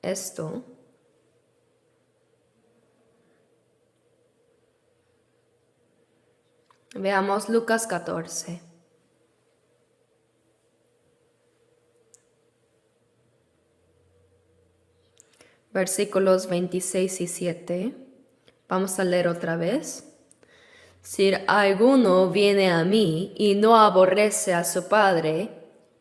Esto veamos Lucas 14. Versículos 26 y 7. Vamos a leer otra vez. «Si alguno viene a mí y no aborrece a su padre,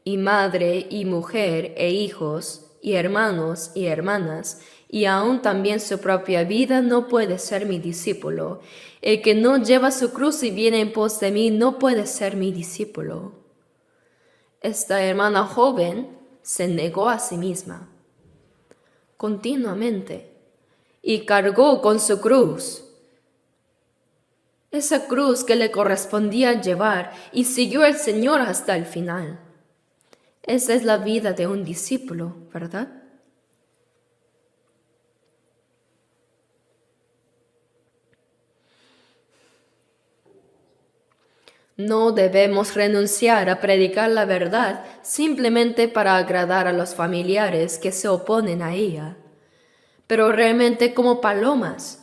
y madre, y mujer, e hijos, y hermanos, y hermanas, y aún también su propia vida, no puede ser mi discípulo. El que no lleva su cruz y viene en pos de mí, no puede ser mi discípulo». Esta hermana joven se negó a sí misma continuamente y cargó con su cruz. esa cruz que le correspondía llevar y siguió al Señor hasta el final. Esa es la vida de un discípulo, ¿verdad? No debemos renunciar a predicar la verdad simplemente para agradar a los familiares que se oponen a ella, pero realmente como palomas.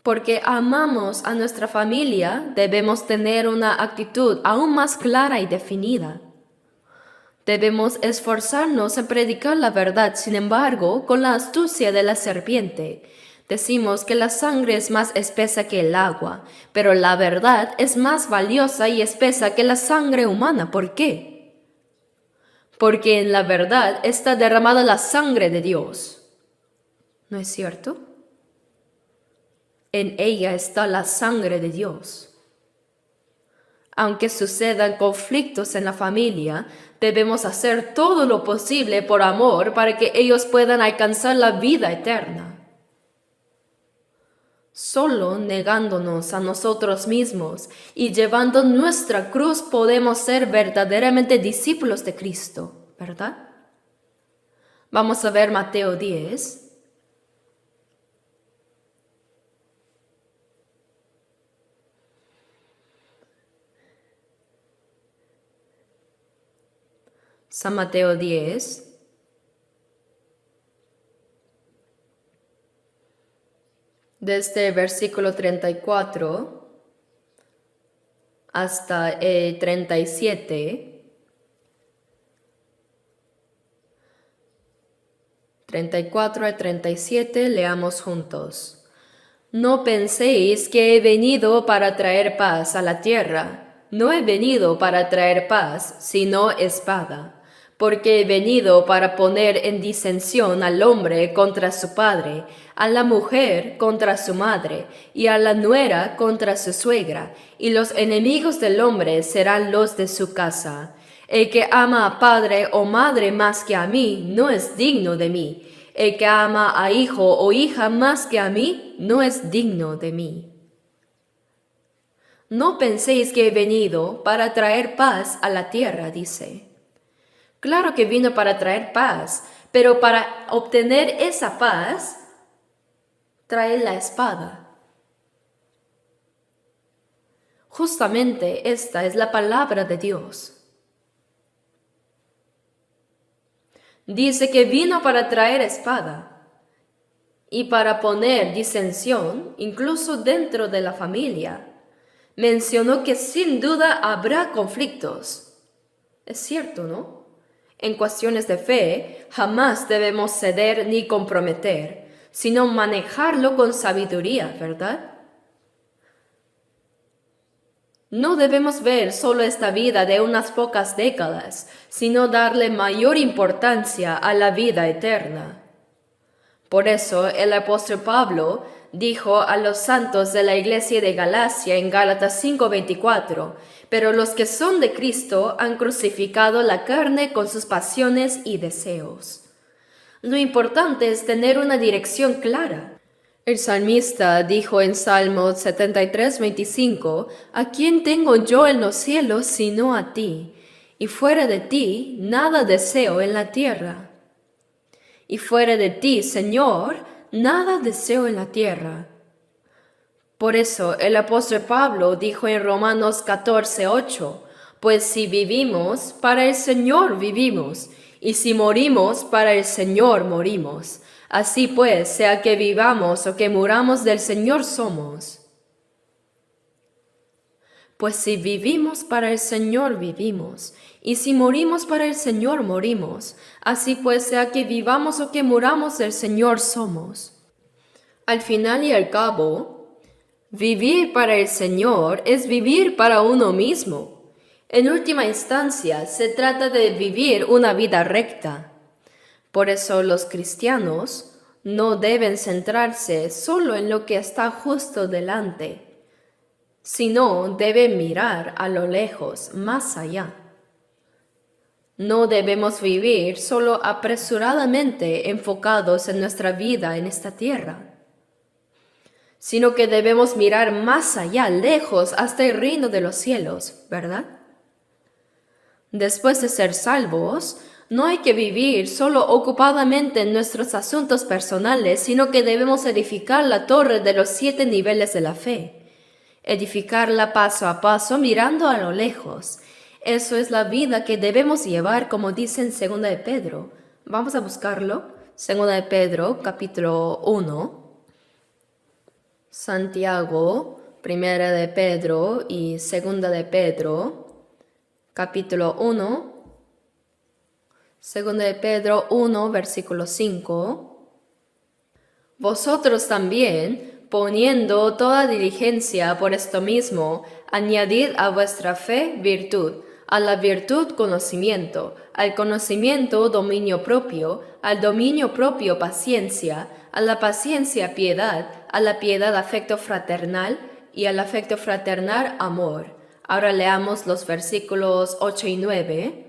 Porque amamos a nuestra familia, debemos tener una actitud aún más clara y definida. Debemos esforzarnos en predicar la verdad, sin embargo, con la astucia de la serpiente. Decimos que la sangre es más espesa que el agua, pero la verdad es más valiosa y espesa que la sangre humana. ¿Por qué? Porque en la verdad está derramada la sangre de Dios. ¿No es cierto? En ella está la sangre de Dios. Aunque sucedan conflictos en la familia, debemos hacer todo lo posible por amor para que ellos puedan alcanzar la vida eterna. Solo negándonos a nosotros mismos y llevando nuestra cruz podemos ser verdaderamente discípulos de Cristo, ¿verdad? Vamos a ver Mateo 10. San Mateo 10. Desde el versículo 34 hasta el 37, 34 al 37, leamos juntos. No penséis que he venido para traer paz a la tierra. No he venido para traer paz, sino espada. Porque he venido para poner en disensión al hombre contra su padre, a la mujer contra su madre, y a la nuera contra su suegra, y los enemigos del hombre serán los de su casa. El que ama a padre o madre más que a mí, no es digno de mí. El que ama a hijo o hija más que a mí, no es digno de mí. No penséis que he venido para traer paz a la tierra, dice. Claro que vino para traer paz, pero para obtener esa paz, trae la espada. Justamente esta es la palabra de Dios. Dice que vino para traer espada y para poner disensión, incluso dentro de la familia. Mencionó que sin duda habrá conflictos. Es cierto, ¿no? En cuestiones de fe, jamás debemos ceder ni comprometer, sino manejarlo con sabiduría, ¿verdad? No debemos ver solo esta vida de unas pocas décadas, sino darle mayor importancia a la vida eterna. Por eso el apóstol Pablo dijo a los santos de la iglesia de Galacia en Gálatas 5:24, pero los que son de Cristo han crucificado la carne con sus pasiones y deseos. Lo importante es tener una dirección clara. El salmista dijo en Salmo 73:25, ¿a quién tengo yo en los cielos sino a ti? Y fuera de ti nada deseo en la tierra. Y fuera de ti, Señor, nada deseo en la tierra. Por eso el apóstol Pablo dijo en Romanos 14:8, pues si vivimos, para el Señor vivimos, y si morimos, para el Señor morimos. Así pues, sea que vivamos o que muramos, del Señor somos. Pues si vivimos, para el Señor vivimos, y si morimos, para el Señor morimos. Así pues, sea que vivamos o que muramos, del Señor somos. Al final y al cabo, vivir para el Señor es vivir para uno mismo. En última instancia, se trata de vivir una vida recta. Por eso los cristianos no deben centrarse solo en lo que está justo delante, sino deben mirar a lo lejos, más allá. No debemos vivir solo apresuradamente enfocados en nuestra vida en esta tierra, sino que debemos mirar más allá, lejos, hasta el reino de los cielos, ¿verdad? Después de ser salvos, no hay que vivir solo ocupadamente en nuestros asuntos personales, sino que debemos edificar la torre de los 7 niveles de la fe. Edificarla paso a paso, mirando a lo lejos. Eso es la vida que debemos llevar, como dice en 2 de Pedro. Vamos a buscarlo. 2 de Pedro, capítulo 1. Santiago, 1 de Pedro y 2 de Pedro, capítulo 1. 2 de Pedro 1, versículo 5. Vosotros también, poniendo toda diligencia por esto mismo, añadid a vuestra fe virtud, a la virtud conocimiento, al conocimiento dominio propio, al dominio propio paciencia, a la paciencia piedad, a la piedad afecto fraternal y al afecto fraternal amor. Ahora leamos los versículos 8 y 9.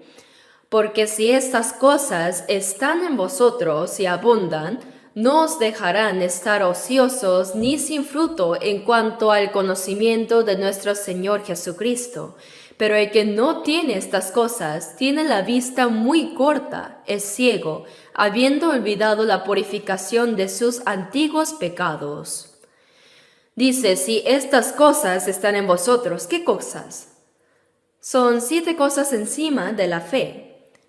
Porque si estas cosas están en vosotros y abundan, no os dejarán estar ociosos ni sin fruto en cuanto al conocimiento de nuestro Señor Jesucristo. Pero el que no tiene estas cosas tiene la vista muy corta, es ciego, habiendo olvidado la purificación de sus antiguos pecados. Dice, si estas cosas están en vosotros, ¿qué cosas? Son 7 cosas encima de la fe.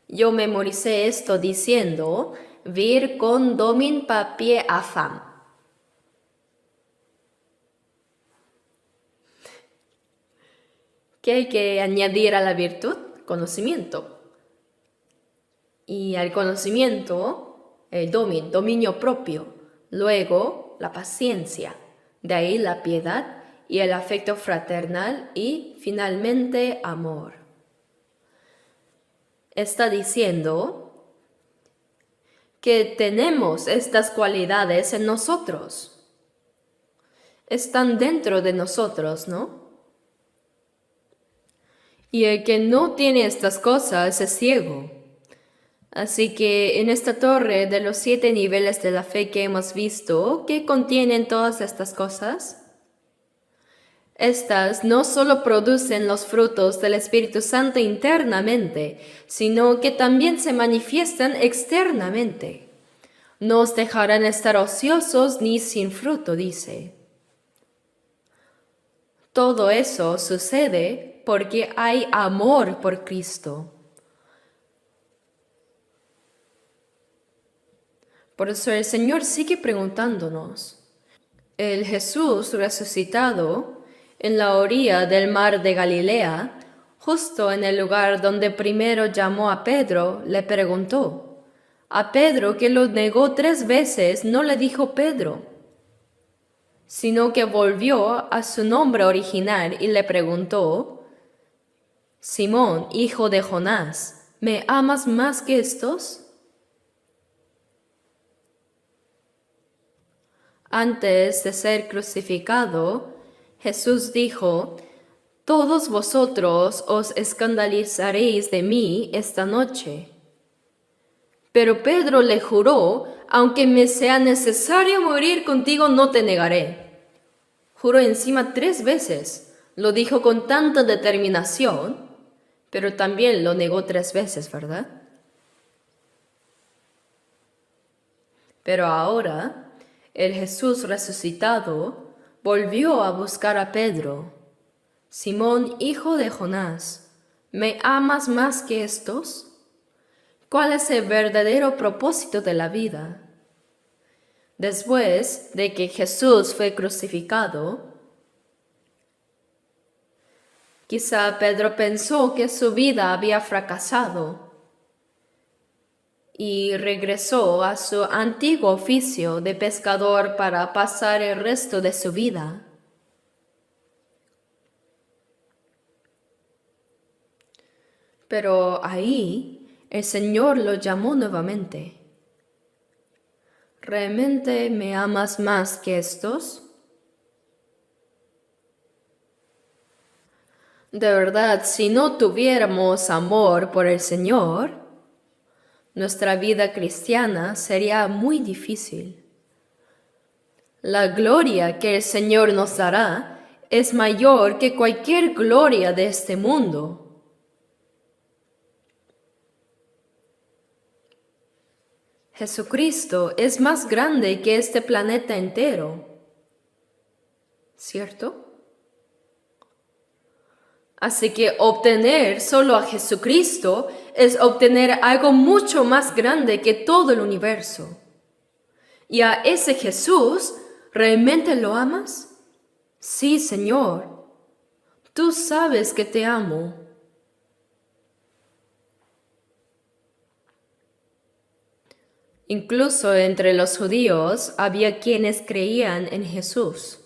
Yo memoricé esto diciendo, vir condomin papier afam. ¿Qué hay que añadir a la virtud? Conocimiento. Y al conocimiento, el dominio propio. Luego, la paciencia. De ahí la piedad y el afecto fraternal y, finalmente, amor. Está diciendo que tenemos estas cualidades en nosotros. Están dentro de nosotros, ¿no? Y el que no tiene estas cosas es ciego. Así que en esta torre de los 7 niveles de la fe que hemos visto, ¿qué contienen todas estas cosas? Estas no solo producen los frutos del Espíritu Santo internamente, sino que también se manifiestan externamente. No os dejarán estar ociosos ni sin fruto, dice. Todo eso sucede porque hay amor por Cristo. Por eso el Señor sigue preguntándonos. El Jesús resucitado en la orilla del mar de Galilea, justo en el lugar donde primero llamó a Pedro, le preguntó. A Pedro, que lo negó 3 veces, no le dijo Pedro, sino que volvió a su nombre original y le preguntó, Simón, hijo de Jonás, ¿me amas más que estos? Antes de ser crucificado, Jesús dijo, todos vosotros os escandalizaréis de mí esta noche. Pero Pedro le juró, aunque me sea necesario morir contigo, no te negaré. Juró encima 3 veces, lo dijo con tanta determinación, pero también lo negó 3 veces, ¿verdad? Pero ahora, el Jesús resucitado volvió a buscar a Pedro. Simón, hijo de Jonás, ¿me amas más que estos? ¿Cuál es el verdadero propósito de la vida? Después de que Jesús fue crucificado, quizá Pedro pensó que su vida había fracasado y regresó a su antiguo oficio de pescador para pasar el resto de su vida. Pero ahí el Señor lo llamó nuevamente. ¿Realmente me amas más que estos? De verdad, si no tuviéramos amor por el Señor, nuestra vida cristiana sería muy difícil. La gloria que el Señor nos dará es mayor que cualquier gloria de este mundo. Jesucristo es más grande que este planeta entero, ¿cierto? Así que obtener solo a Jesucristo es obtener algo mucho más grande que todo el universo. ¿Y a ese Jesús realmente lo amas? Sí, Señor. Tú sabes que te amo. Incluso entre los judíos había quienes creían en Jesús.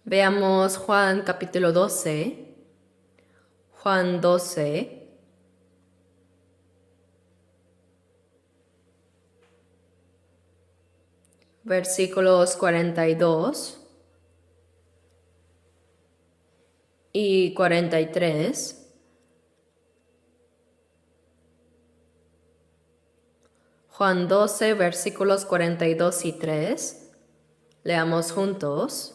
Veamos Juan capítulo 12. Juan 12. Versículos 42 y 43. Juan 12, versículos 42 y 3. Leamos juntos.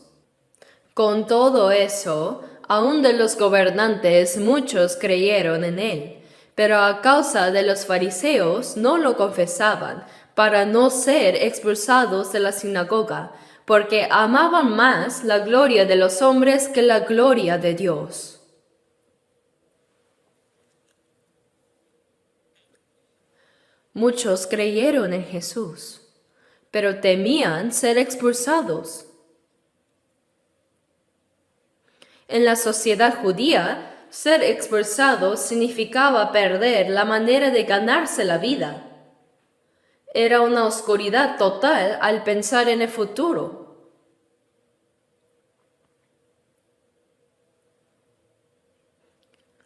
Con todo eso, aun de los gobernantes muchos creyeron en él, pero a causa de los fariseos no lo confesaban, para no ser expulsados de la sinagoga, porque amaban más la gloria de los hombres que la gloria de Dios. Muchos creyeron en Jesús, pero temían ser expulsados. En la sociedad judía, ser expulsado significaba perder la manera de ganarse la vida. Era una oscuridad total al pensar en el futuro.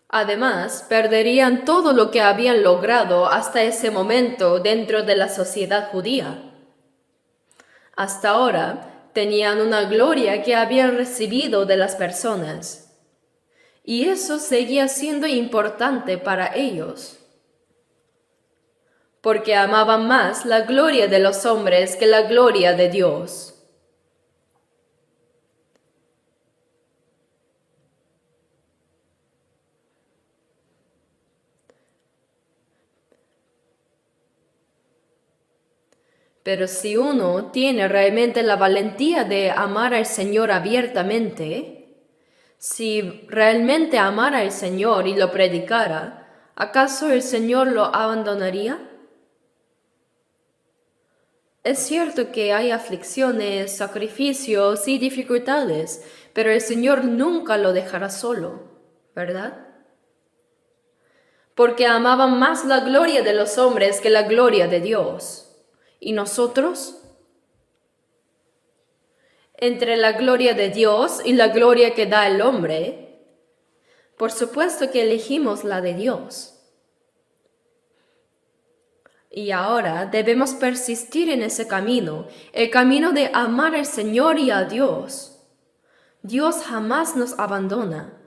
Además, perderían todo lo que habían logrado hasta ese momento dentro de la sociedad judía. Hasta ahora tenían una gloria que habían recibido de las personas, y eso seguía siendo importante para ellos, porque amaban más la gloria de los hombres que la gloria de Dios. Pero si uno tiene realmente la valentía de amar al Señor abiertamente, si realmente amara al Señor y lo predicara, ¿acaso el Señor lo abandonaría? Es cierto que hay aflicciones, sacrificios y dificultades, pero el Señor nunca lo dejará solo, ¿verdad? Porque amaban más la gloria de los hombres que la gloria de Dios. ¿Y nosotros? Entre la gloria de Dios y la gloria que da el hombre, por supuesto que elegimos la de Dios. Y ahora debemos persistir en ese camino, el camino de amar al Señor y a Dios. Dios jamás nos abandona.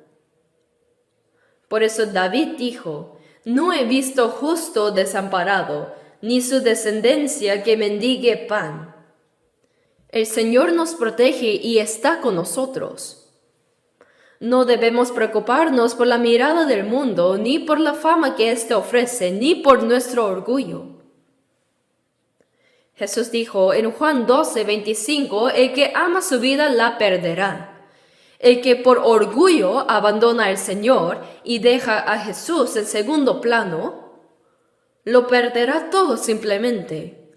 Por eso David dijo, no he visto justo desamparado, ni su descendencia que mendigue pan. El Señor nos protege y está con nosotros. No debemos preocuparnos por la mirada del mundo, ni por la fama que éste ofrece, ni por nuestro orgullo. Jesús dijo en Juan 12, 25, el que ama su vida la perderá. El que por orgullo abandona al Señor y deja a Jesús en segundo plano, lo perderá todo simplemente.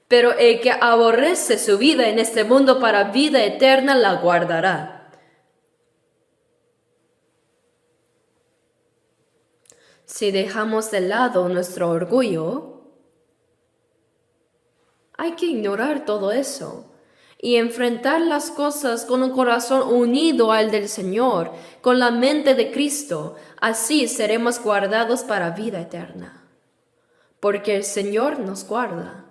Pero el que aborrece su vida en este mundo para vida eterna la guardará. Si dejamos de lado nuestro orgullo, hay que ignorar todo eso y enfrentar las cosas con un corazón unido al del Señor, con la mente de Cristo. Así seremos guardados para vida eterna, porque el Señor nos guarda.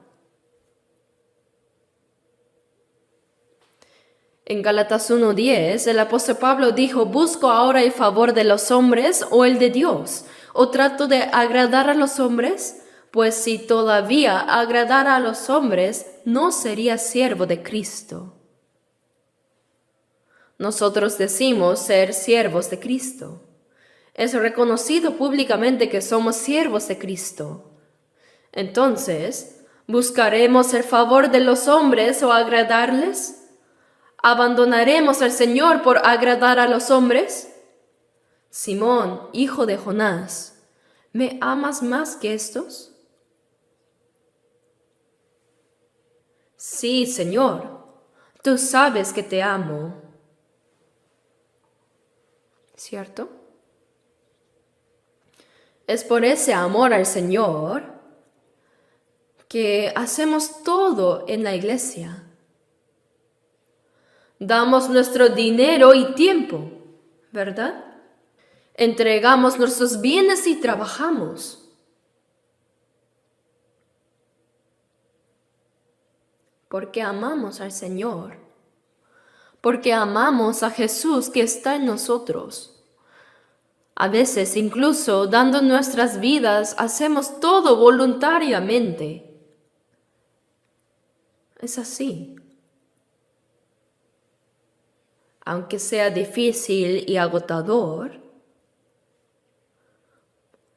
En Gálatas 1:10, el apóstol Pablo dijo, ¿busco ahora el favor de los hombres o el de Dios? ¿O trato de agradar a los hombres? Pues si todavía agradara a los hombres, no sería siervo de Cristo. Nosotros decimos ser siervos de Cristo. Es reconocido públicamente que somos siervos de Cristo. Entonces, ¿buscaremos el favor de los hombres o agradarles? ¿Abandonaremos al Señor por agradar a los hombres? Simón, hijo de Jonás, ¿me amas más que estos? Sí, Señor, tú sabes que te amo. ¿Cierto? Es por ese amor al Señor que hacemos todo en la iglesia. Damos nuestro dinero y tiempo, ¿verdad? Entregamos nuestros bienes y trabajamos. Porque amamos al Señor. Porque amamos a Jesús que está en nosotros. A veces, incluso dando nuestras vidas, hacemos todo voluntariamente. Es así. Aunque sea difícil y agotador,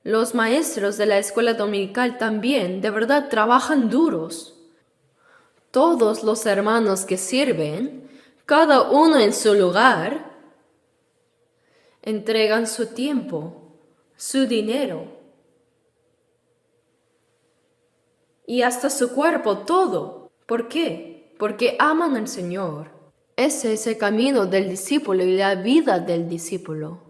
los maestros de la escuela dominical también de verdad trabajan duros. Todos los hermanos que sirven, cada uno en su lugar, entregan su tiempo, su dinero y hasta su cuerpo, todo. ¿Por qué? Porque aman al Señor. Ese es el camino del discípulo y la vida del discípulo.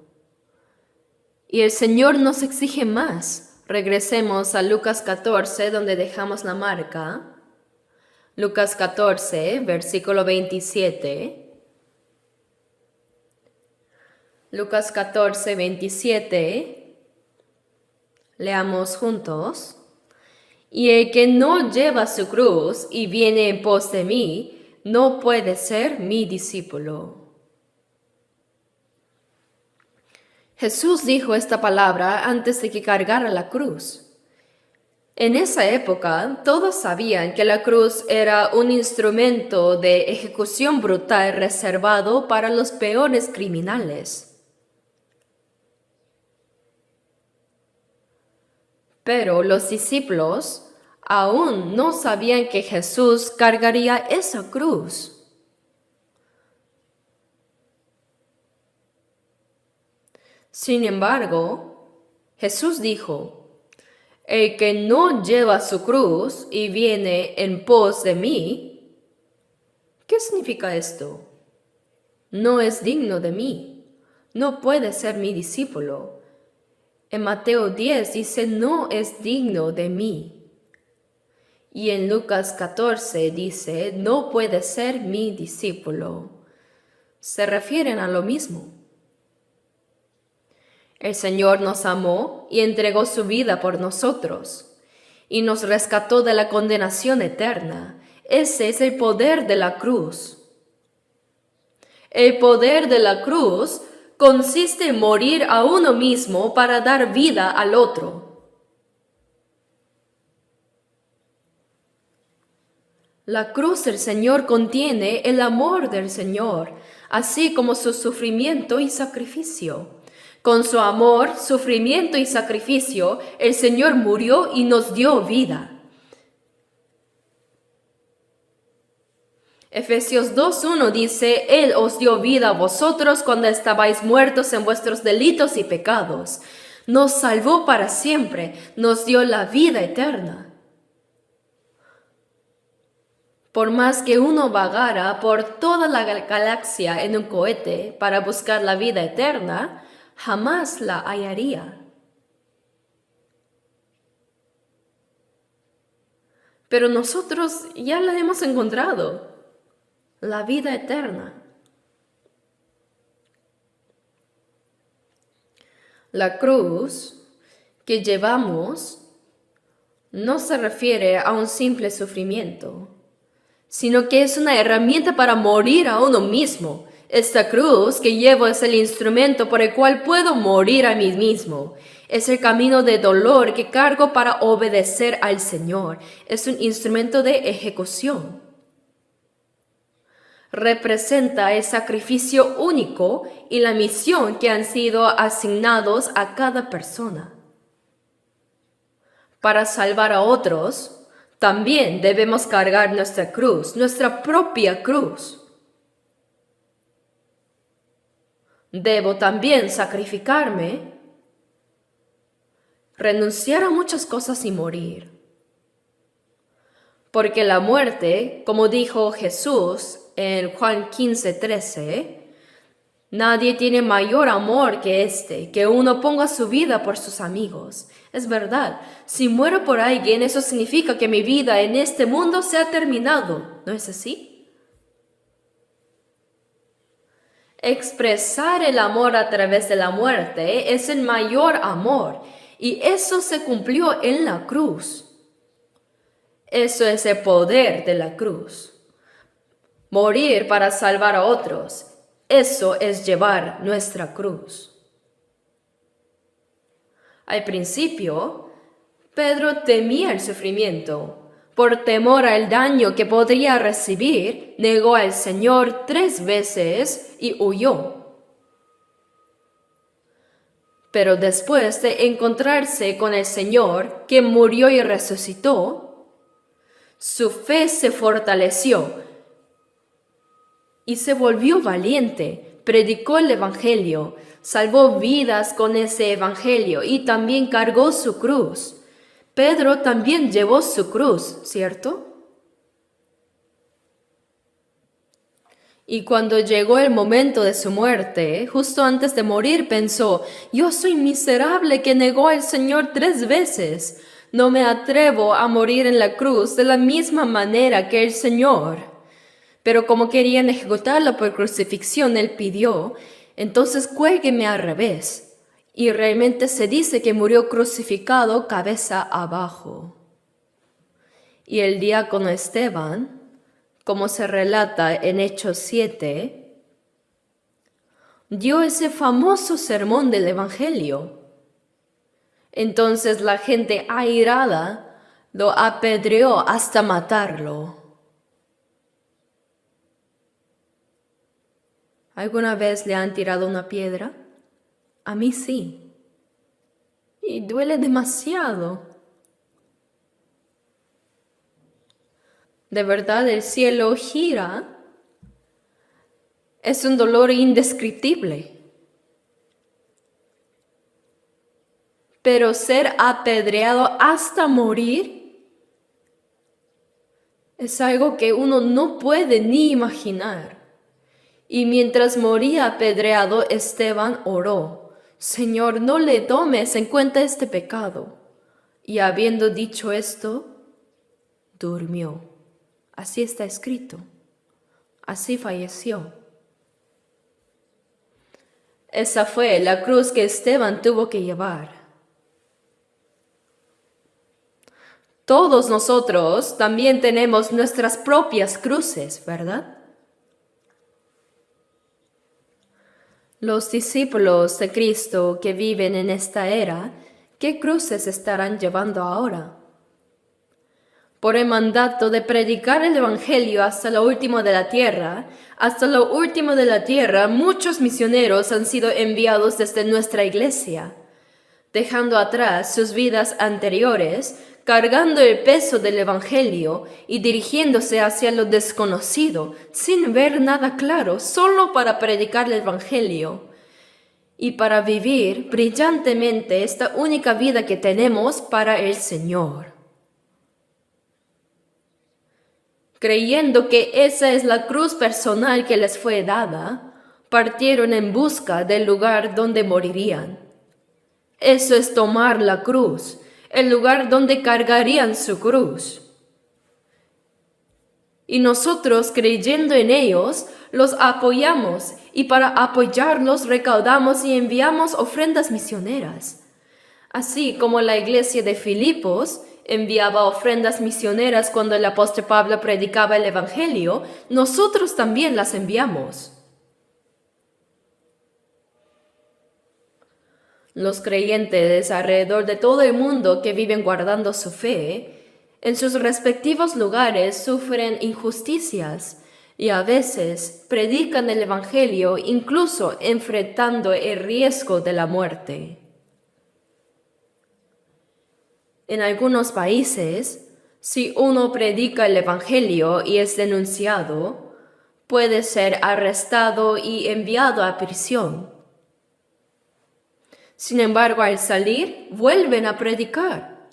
Y el Señor nos exige más. Regresemos a Lucas 14, donde dejamos la marca. Lucas 14, versículo 27. Lucas 14, 27. Leamos juntos. Y el que no lleva su cruz y viene en pos de mí, no puede ser mi discípulo. Jesús dijo esta palabra antes de que cargara la cruz. En esa época, todos sabían que la cruz era un instrumento de ejecución brutal reservado para los peores criminales. Pero los discípulos aún no sabían que Jesús cargaría esa cruz. Sin embargo, Jesús dijo: el que no lleva su cruz y viene en pos de mí, ¿qué significa esto? No es digno de mí, no puede ser mi discípulo. En Mateo 10 dice, no es digno de mí. Y en Lucas 14 dice, no puede ser mi discípulo. Se refieren a lo mismo. El Señor nos amó y entregó su vida por nosotros, y nos rescató de la condenación eterna. Ese es el poder de la cruz. El poder de la cruz consiste en morir a uno mismo para dar vida al otro. La cruz del Señor contiene el amor del Señor, así como su sufrimiento y sacrificio. Con su amor, sufrimiento y sacrificio, el Señor murió y nos dio vida. Efesios 2:1 dice, Él os dio vida a vosotros cuando estabais muertos en vuestros delitos y pecados. Nos salvó para siempre, nos dio la vida eterna. Por más que uno vagara por toda la galaxia en un cohete para buscar la vida eterna, jamás la hallaría. Pero nosotros ya la hemos encontrado. La vida eterna. La cruz que llevamos no se refiere a un simple sufrimiento, sino que es una herramienta para morir a uno mismo. Esta cruz que llevo es el instrumento por el cual puedo morir a mí mismo. Es el camino de dolor que cargo para obedecer al Señor. Es un instrumento de ejecución. Representa el sacrificio único y la misión que han sido asignados a cada persona. Para salvar a otros, también debemos cargar nuestra cruz, nuestra propia cruz. Debo también sacrificarme, renunciar a muchas cosas y morir. Porque la muerte, como dijo Jesús en Juan 15:13, nadie tiene mayor amor que este, que uno ponga su vida por sus amigos. Es verdad, si muero por alguien, eso significa que mi vida en este mundo se ha terminado, ¿no es así? Expresar el amor a través de la muerte es el mayor amor, y eso se cumplió en la cruz. Eso es el poder de la cruz. Morir para salvar a otros, eso es llevar nuestra cruz. Al principio, Pedro temía el sufrimiento. Por temor al daño que podría recibir, negó al Señor 3 veces y huyó. Pero después de encontrarse con el Señor, que murió y resucitó, su fe se fortaleció y se volvió valiente, predicó el Evangelio, salvó vidas con ese Evangelio y también cargó su cruz. Pedro también llevó su cruz, ¿cierto? Y cuando llegó el momento de su muerte, justo antes de morir, pensó: yo soy miserable que negó al Señor 3 veces. No me atrevo a morir en la cruz de la misma manera que el Señor. Pero como querían ejecutarlo por crucifixión, él pidió: entonces cuélgueme al revés. Y realmente se dice que murió crucificado cabeza abajo. Y el diácono Esteban, como se relata en Hechos 7, dio ese famoso sermón del Evangelio. Entonces la gente airada lo apedreó hasta matarlo. ¿Alguna vez le han tirado una piedra? A mí sí. Y duele demasiado. De verdad, el cielo gira. Es un dolor indescriptible. Pero ser apedreado hasta morir es algo que uno no puede ni imaginar. Y mientras moría apedreado, Esteban oró: Señor, no le tomes en cuenta este pecado. Y habiendo dicho esto, durmió. Así está escrito. Así falleció. Esa fue la cruz que Esteban tuvo que llevar. Todos nosotros también tenemos nuestras propias cruces, ¿verdad? Los discípulos de Cristo que viven en esta era, ¿qué cruces estarán llevando ahora? Por el mandato de predicar el Evangelio hasta lo último de la tierra, muchos misioneros han sido enviados desde nuestra iglesia, dejando atrás sus vidas anteriores, cargando el peso del Evangelio y dirigiéndose hacia lo desconocido, sin ver nada claro, solo para predicar el Evangelio y para vivir brillantemente esta única vida que tenemos para el Señor. Creyendo que esa es la cruz personal que les fue dada, partieron en busca del lugar donde morirían. Eso es tomar la cruz, el lugar donde cargarían su cruz. Y nosotros, creyendo en ellos, los apoyamos, y para apoyarlos recaudamos y enviamos ofrendas misioneras. Así como la iglesia de Filipos enviaba ofrendas misioneras cuando el apóstol Pablo predicaba el Evangelio, nosotros también las enviamos. Los creyentes alrededor de todo el mundo que viven guardando su fe, en sus respectivos lugares sufren injusticias y a veces predican el Evangelio incluso enfrentando el riesgo de la muerte. En algunos países, si uno predica el Evangelio y es denunciado, puede ser arrestado y enviado a prisión. Sin embargo, al salir, vuelven a predicar.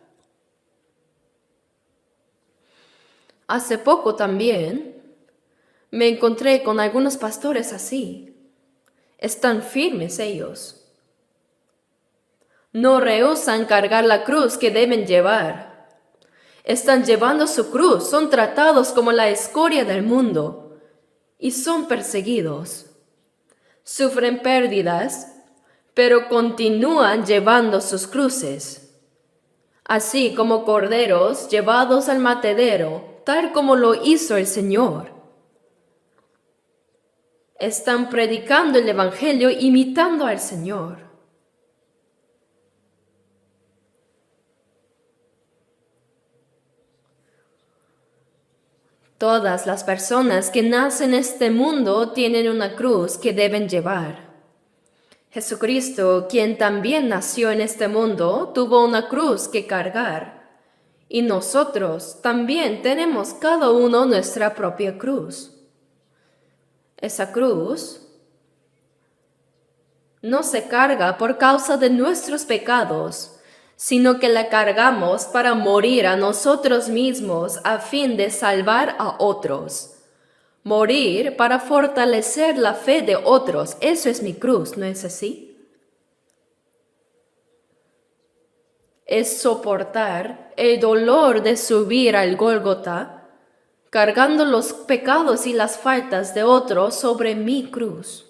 Hace poco también me encontré con algunos pastores así. Están firmes ellos. No rehúsan cargar la cruz que deben llevar. Están llevando su cruz, son tratados como la escoria del mundo y son perseguidos. Sufren pérdidas, pero continúan llevando sus cruces, así como corderos llevados al matadero, tal como lo hizo el Señor. Están predicando el Evangelio imitando al Señor. Todas las personas que nacen en este mundo tienen una cruz que deben llevar. Jesucristo, quien también nació en este mundo, tuvo una cruz que cargar. Y nosotros también tenemos cada uno nuestra propia cruz. Esa cruz no se carga por causa de nuestros pecados, sino que la cargamos para morir a nosotros mismos a fin de salvar a otros. Morir para fortalecer la fe de otros, eso es mi cruz, ¿no es así? Es soportar el dolor de subir al Gólgota, cargando los pecados y las faltas de otros sobre mi cruz.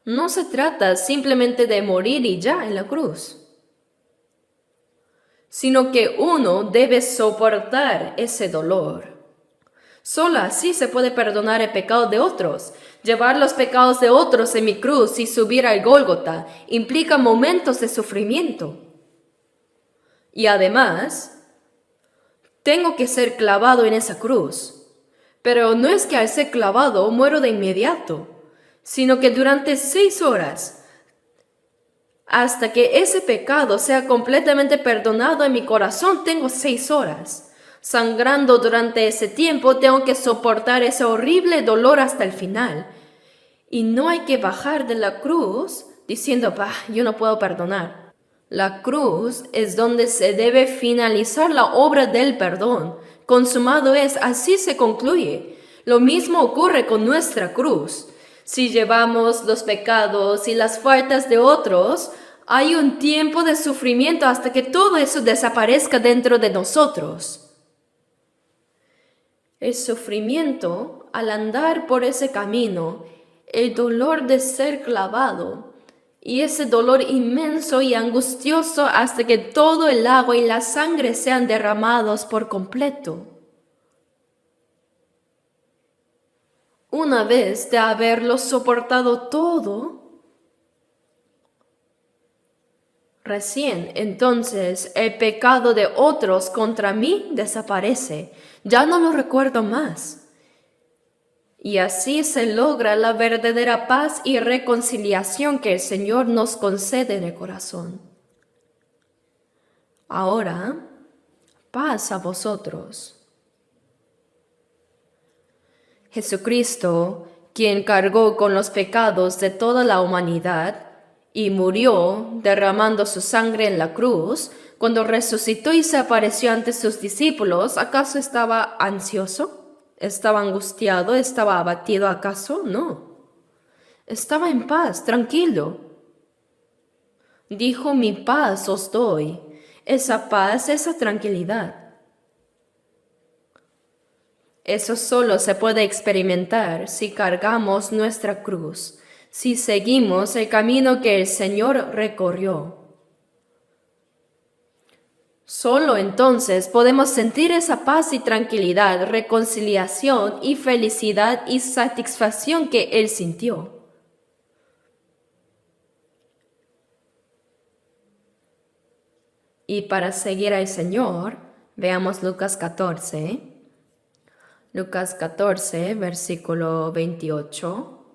No se trata simplemente de morir y ya en la cruz, sino que uno debe soportar ese dolor. Solo así se puede perdonar el pecado de otros. Llevar los pecados de otros en mi cruz y subir al Gólgota implica momentos de sufrimiento. Y además, tengo que ser clavado en esa cruz. Pero no es que al ser clavado muero de inmediato, sino que durante 6 horas, hasta que ese pecado sea completamente perdonado en mi corazón, tengo 6 horas. Sangrando durante ese tiempo, tengo que soportar ese horrible dolor hasta el final. Y no hay que bajar de la cruz diciendo, yo no puedo perdonar. La cruz es donde se debe finalizar la obra del perdón. Consumado es, así se concluye. Lo mismo ocurre con nuestra cruz. Si llevamos los pecados y las faltas de otros, hay un tiempo de sufrimiento hasta que todo eso desaparezca dentro de nosotros. El sufrimiento al andar por ese camino, el dolor de ser clavado y ese dolor inmenso y angustioso hasta que todo el agua y la sangre sean derramados por completo. Una vez de haberlo soportado todo, recién entonces el pecado de otros contra mí desaparece, ya no lo recuerdo más. Y así se logra la verdadera paz y reconciliación que el Señor nos concede en el corazón. Ahora, paz a vosotros. Jesucristo, quien cargó con los pecados de toda la humanidad y murió derramando su sangre en la cruz, cuando resucitó y se apareció ante sus discípulos, ¿acaso estaba ansioso? ¿Estaba angustiado? ¿Estaba abatido acaso? No. Estaba en paz, tranquilo. Dijo, mi paz os doy. Esa paz, esa tranquilidad. Eso solo se puede experimentar si cargamos nuestra cruz, si seguimos el camino que el Señor recorrió. Solo entonces podemos sentir esa paz y tranquilidad, reconciliación y felicidad y satisfacción que Él sintió. Y para seguir al Señor, veamos Lucas 14. Lucas 14, versículo 28.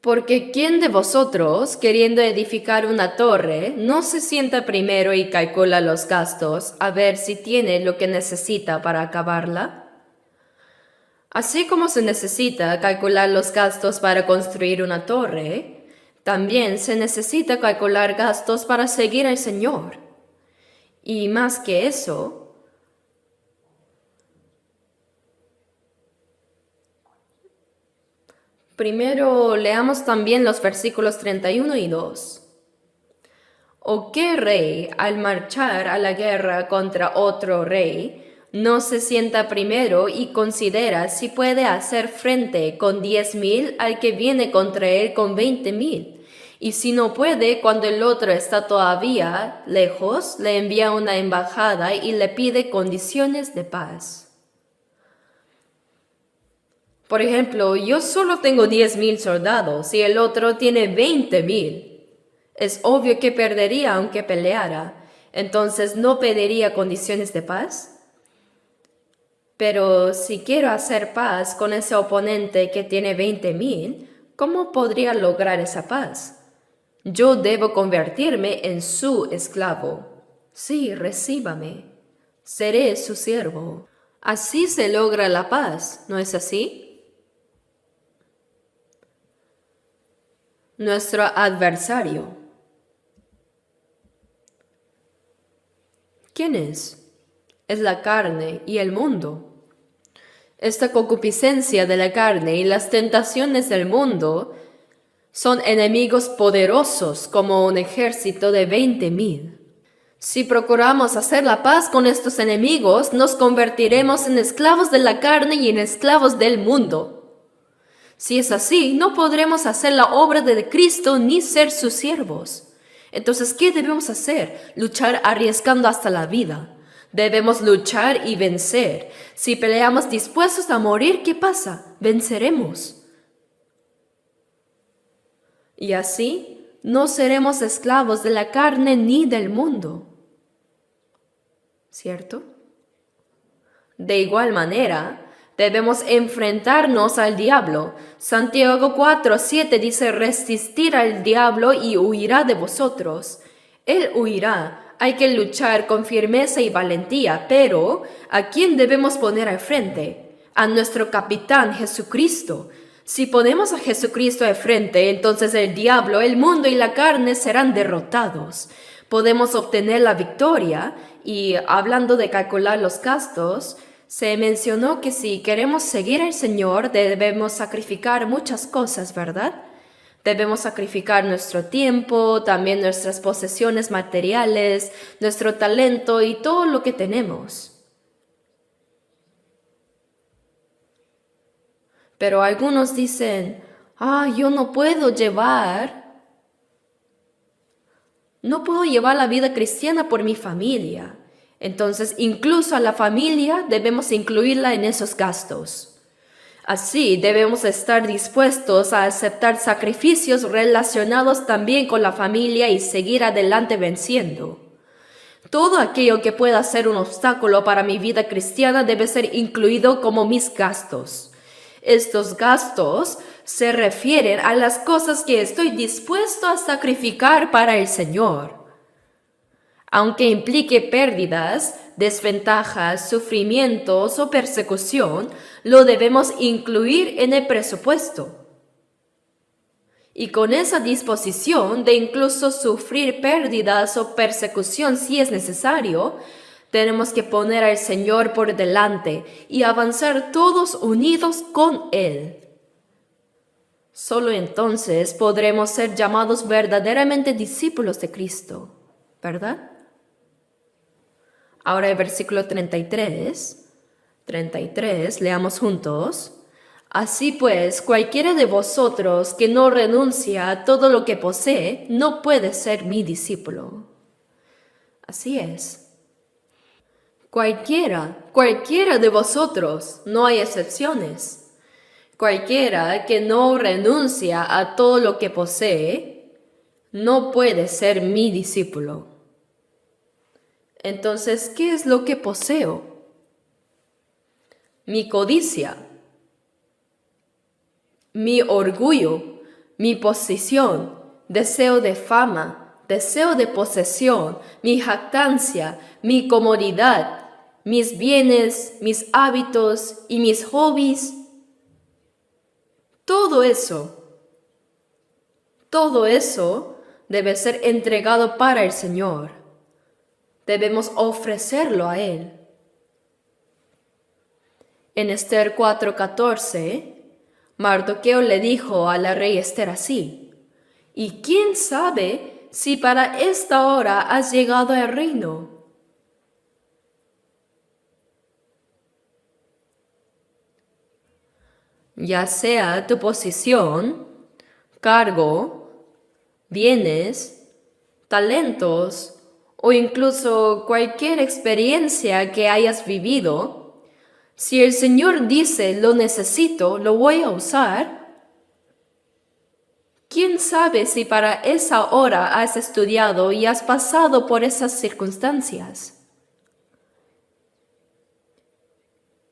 Porque ¿quién de vosotros, queriendo edificar una torre, no se sienta primero y calcula los gastos a ver si tiene lo que necesita para acabarla? Así como se necesita calcular los gastos para construir una torre, también se necesita calcular gastos para seguir al Señor. Y más que eso, primero leamos también los versículos 31 y 2. ¿O qué rey, al marchar a la guerra contra otro rey, no se sienta primero y considera si puede hacer frente con 10,000 al que viene contra él con 20,000? Y si no puede, cuando el otro está todavía lejos, le envía una embajada y le pide condiciones de paz. Por ejemplo, yo solo tengo 10,000 soldados y el otro tiene 20,000. Es obvio que perdería aunque peleara. Entonces, ¿no pediría condiciones de paz? Pero si quiero hacer paz con ese oponente que tiene 20,000, ¿cómo podría lograr esa paz? Yo debo convertirme en su esclavo. Sí, recíbame. Seré su siervo. Así se logra la paz, ¿no es así? Nuestro adversario. ¿Quién es? Es la carne y el mundo. Esta concupiscencia de la carne y las tentaciones del mundo son enemigos poderosos como un ejército de 20,000. Si procuramos hacer la paz con estos enemigos, nos convertiremos en esclavos de la carne y en esclavos del mundo. Si es así, no podremos hacer la obra de Cristo ni ser sus siervos. Entonces, ¿qué debemos hacer? Luchar arriesgando hasta la vida. Debemos luchar y vencer. Si peleamos dispuestos a morir, ¿qué pasa? Venceremos. Y así, no seremos esclavos de la carne ni del mundo. ¿Cierto? De igual manera, debemos enfrentarnos al diablo. Santiago 4:7 dice, resistir al diablo y huirá de vosotros. Él huirá. Hay que luchar con firmeza y valentía, pero ¿a quién debemos poner al frente? A nuestro capitán Jesucristo. Si ponemos a Jesucristo al frente, entonces el diablo, el mundo y la carne serán derrotados. Podemos obtener la victoria y, hablando de calcular los gastos, se mencionó que si queremos seguir al Señor debemos sacrificar muchas cosas, ¿verdad? Debemos sacrificar nuestro tiempo, también nuestras posesiones materiales, nuestro talento y todo lo que tenemos. Pero algunos dicen, yo no puedo llevar la vida cristiana por mi familia. Entonces, incluso a la familia debemos incluirla en esos gastos. Así, debemos estar dispuestos a aceptar sacrificios relacionados también con la familia y seguir adelante venciendo. Todo aquello que pueda ser un obstáculo para mi vida cristiana debe ser incluido como mis gastos. Estos gastos se refieren a las cosas que estoy dispuesto a sacrificar para el Señor. Aunque implique pérdidas, desventajas, sufrimientos o persecución, lo debemos incluir en el presupuesto. Y con esa disposición de incluso sufrir pérdidas o persecución si es necesario, tenemos que poner al Señor por delante y avanzar todos unidos con Él. Solo entonces podremos ser llamados verdaderamente discípulos de Cristo, ¿verdad? Ahora el versículo 33, leamos juntos. Así pues, cualquiera de vosotros que no renuncia a todo lo que posee, no puede ser mi discípulo. Así es. Cualquiera de vosotros, no hay excepciones. Cualquiera que no renuncia a todo lo que posee, no puede ser mi discípulo. Entonces, ¿qué es lo que poseo? Mi codicia, mi orgullo, mi posición, deseo de fama, deseo de posesión, mi jactancia, mi comodidad, mis bienes, mis hábitos y mis hobbies. Todo eso debe ser entregado para el Señor. Debemos ofrecerlo a Él. En Esther 4:14, Mardoqueo le dijo a la rey Esther así: ¿Y quién sabe si para esta hora has llegado al reino? Ya sea tu posición, cargo, bienes, talentos o incluso cualquier experiencia que hayas vivido, si el Señor dice lo necesito, lo voy a usar, ¿quién sabe si para esa hora has estudiado y has pasado por esas circunstancias?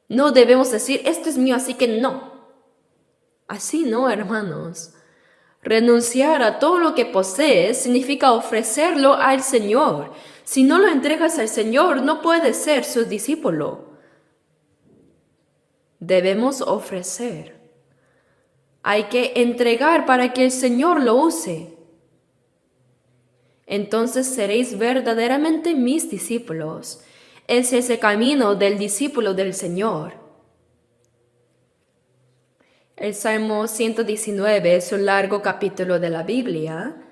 No debemos decir, esto es mío, así que no. Así no, hermanos. Renunciar a todo lo que posees significa ofrecerlo al Señor. Si no lo entregas al Señor, no puedes ser su discípulo. Debemos ofrecer. Hay que entregar para que el Señor lo use. Entonces seréis verdaderamente mis discípulos. Es ese camino del discípulo del Señor. El Salmo 119 es un largo capítulo de la Biblia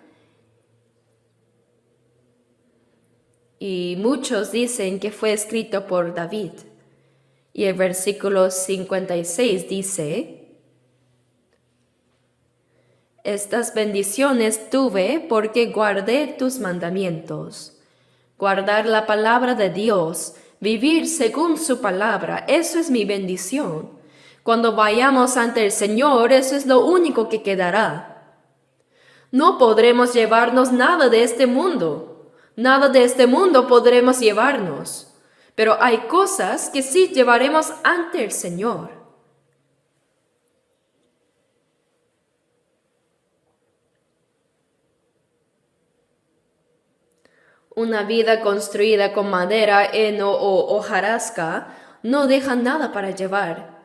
y muchos dicen que fue escrito por David. Y el versículo 56 dice: Estas bendiciones tuve porque guardé tus mandamientos. Guardar la palabra de Dios, vivir según su palabra, eso es mi bendición. Cuando vayamos ante el Señor, eso es lo único que quedará. No podremos llevarnos nada de este mundo. Nada de este mundo podremos llevarnos. Pero hay cosas que sí llevaremos ante el Señor. Una vida construida con madera, heno o hojarasca no deja nada para llevar.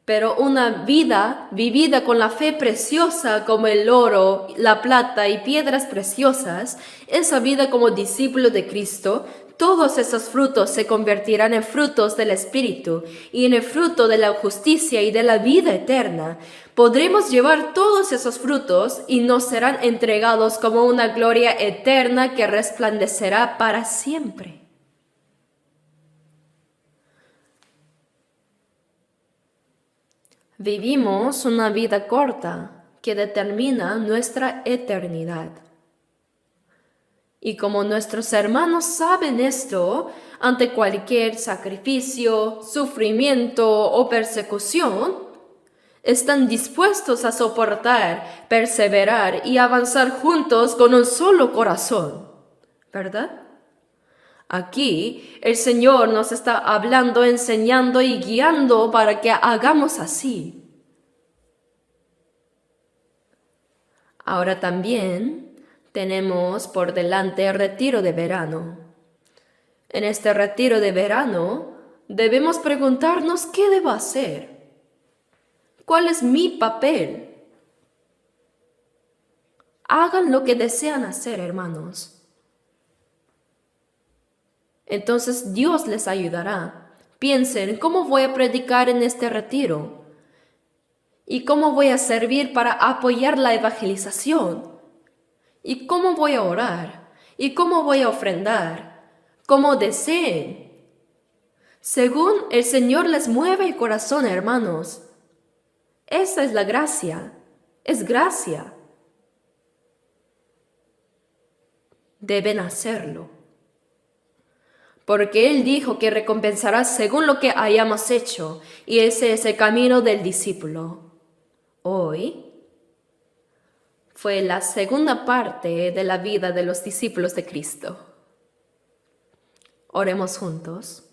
Pero una vida vivida con la fe preciosa como el oro, la plata y piedras preciosas, esa vida como discípulo de Cristo, todos esos frutos se convertirán en frutos del Espíritu y en el fruto de la justicia y de la vida eterna. Podremos llevar todos esos frutos y nos serán entregados como una gloria eterna que resplandecerá para siempre. Vivimos una vida corta que determina nuestra eternidad. Y como nuestros hermanos saben esto, ante cualquier sacrificio, sufrimiento o persecución, están dispuestos a soportar, perseverar y avanzar juntos con un solo corazón, ¿verdad? Aquí el Señor nos está hablando, enseñando y guiando para que hagamos así. Ahora también tenemos por delante el retiro de verano. En este retiro de verano debemos preguntarnos qué debo hacer. ¿Cuál es mi papel? Hagan lo que desean hacer, hermanos. Entonces Dios les ayudará. Piensen, ¿cómo voy a predicar en este retiro? ¿Y cómo voy a servir para apoyar la evangelización? ¿Y cómo voy a orar? ¿Y cómo voy a ofrendar? Como deseen. Según el Señor les mueve el corazón, hermanos. Esa es la gracia. Es gracia. Deben hacerlo. Porque Él dijo que recompensará según lo que hayamos hecho, y ese es el camino del discípulo. Hoy fue la segunda parte de la vida de los discípulos de Cristo. Oremos juntos.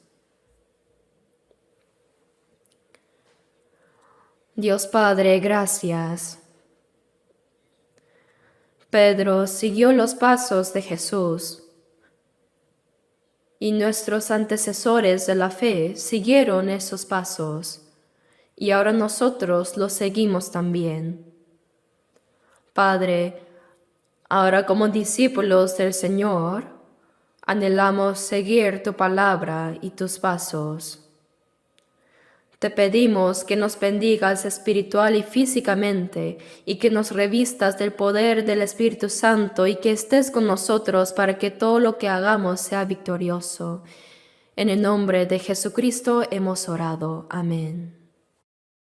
Dios Padre, gracias. Pedro siguió los pasos de Jesús y nuestros antecesores de la fe siguieron esos pasos y ahora nosotros los seguimos también. Padre, ahora como discípulos del Señor, anhelamos seguir tu palabra y tus pasos. Te pedimos que nos bendigas espiritual y físicamente y que nos revistas del poder del Espíritu Santo y que estés con nosotros para que todo lo que hagamos sea victorioso. En el nombre de Jesucristo hemos orado. Amén.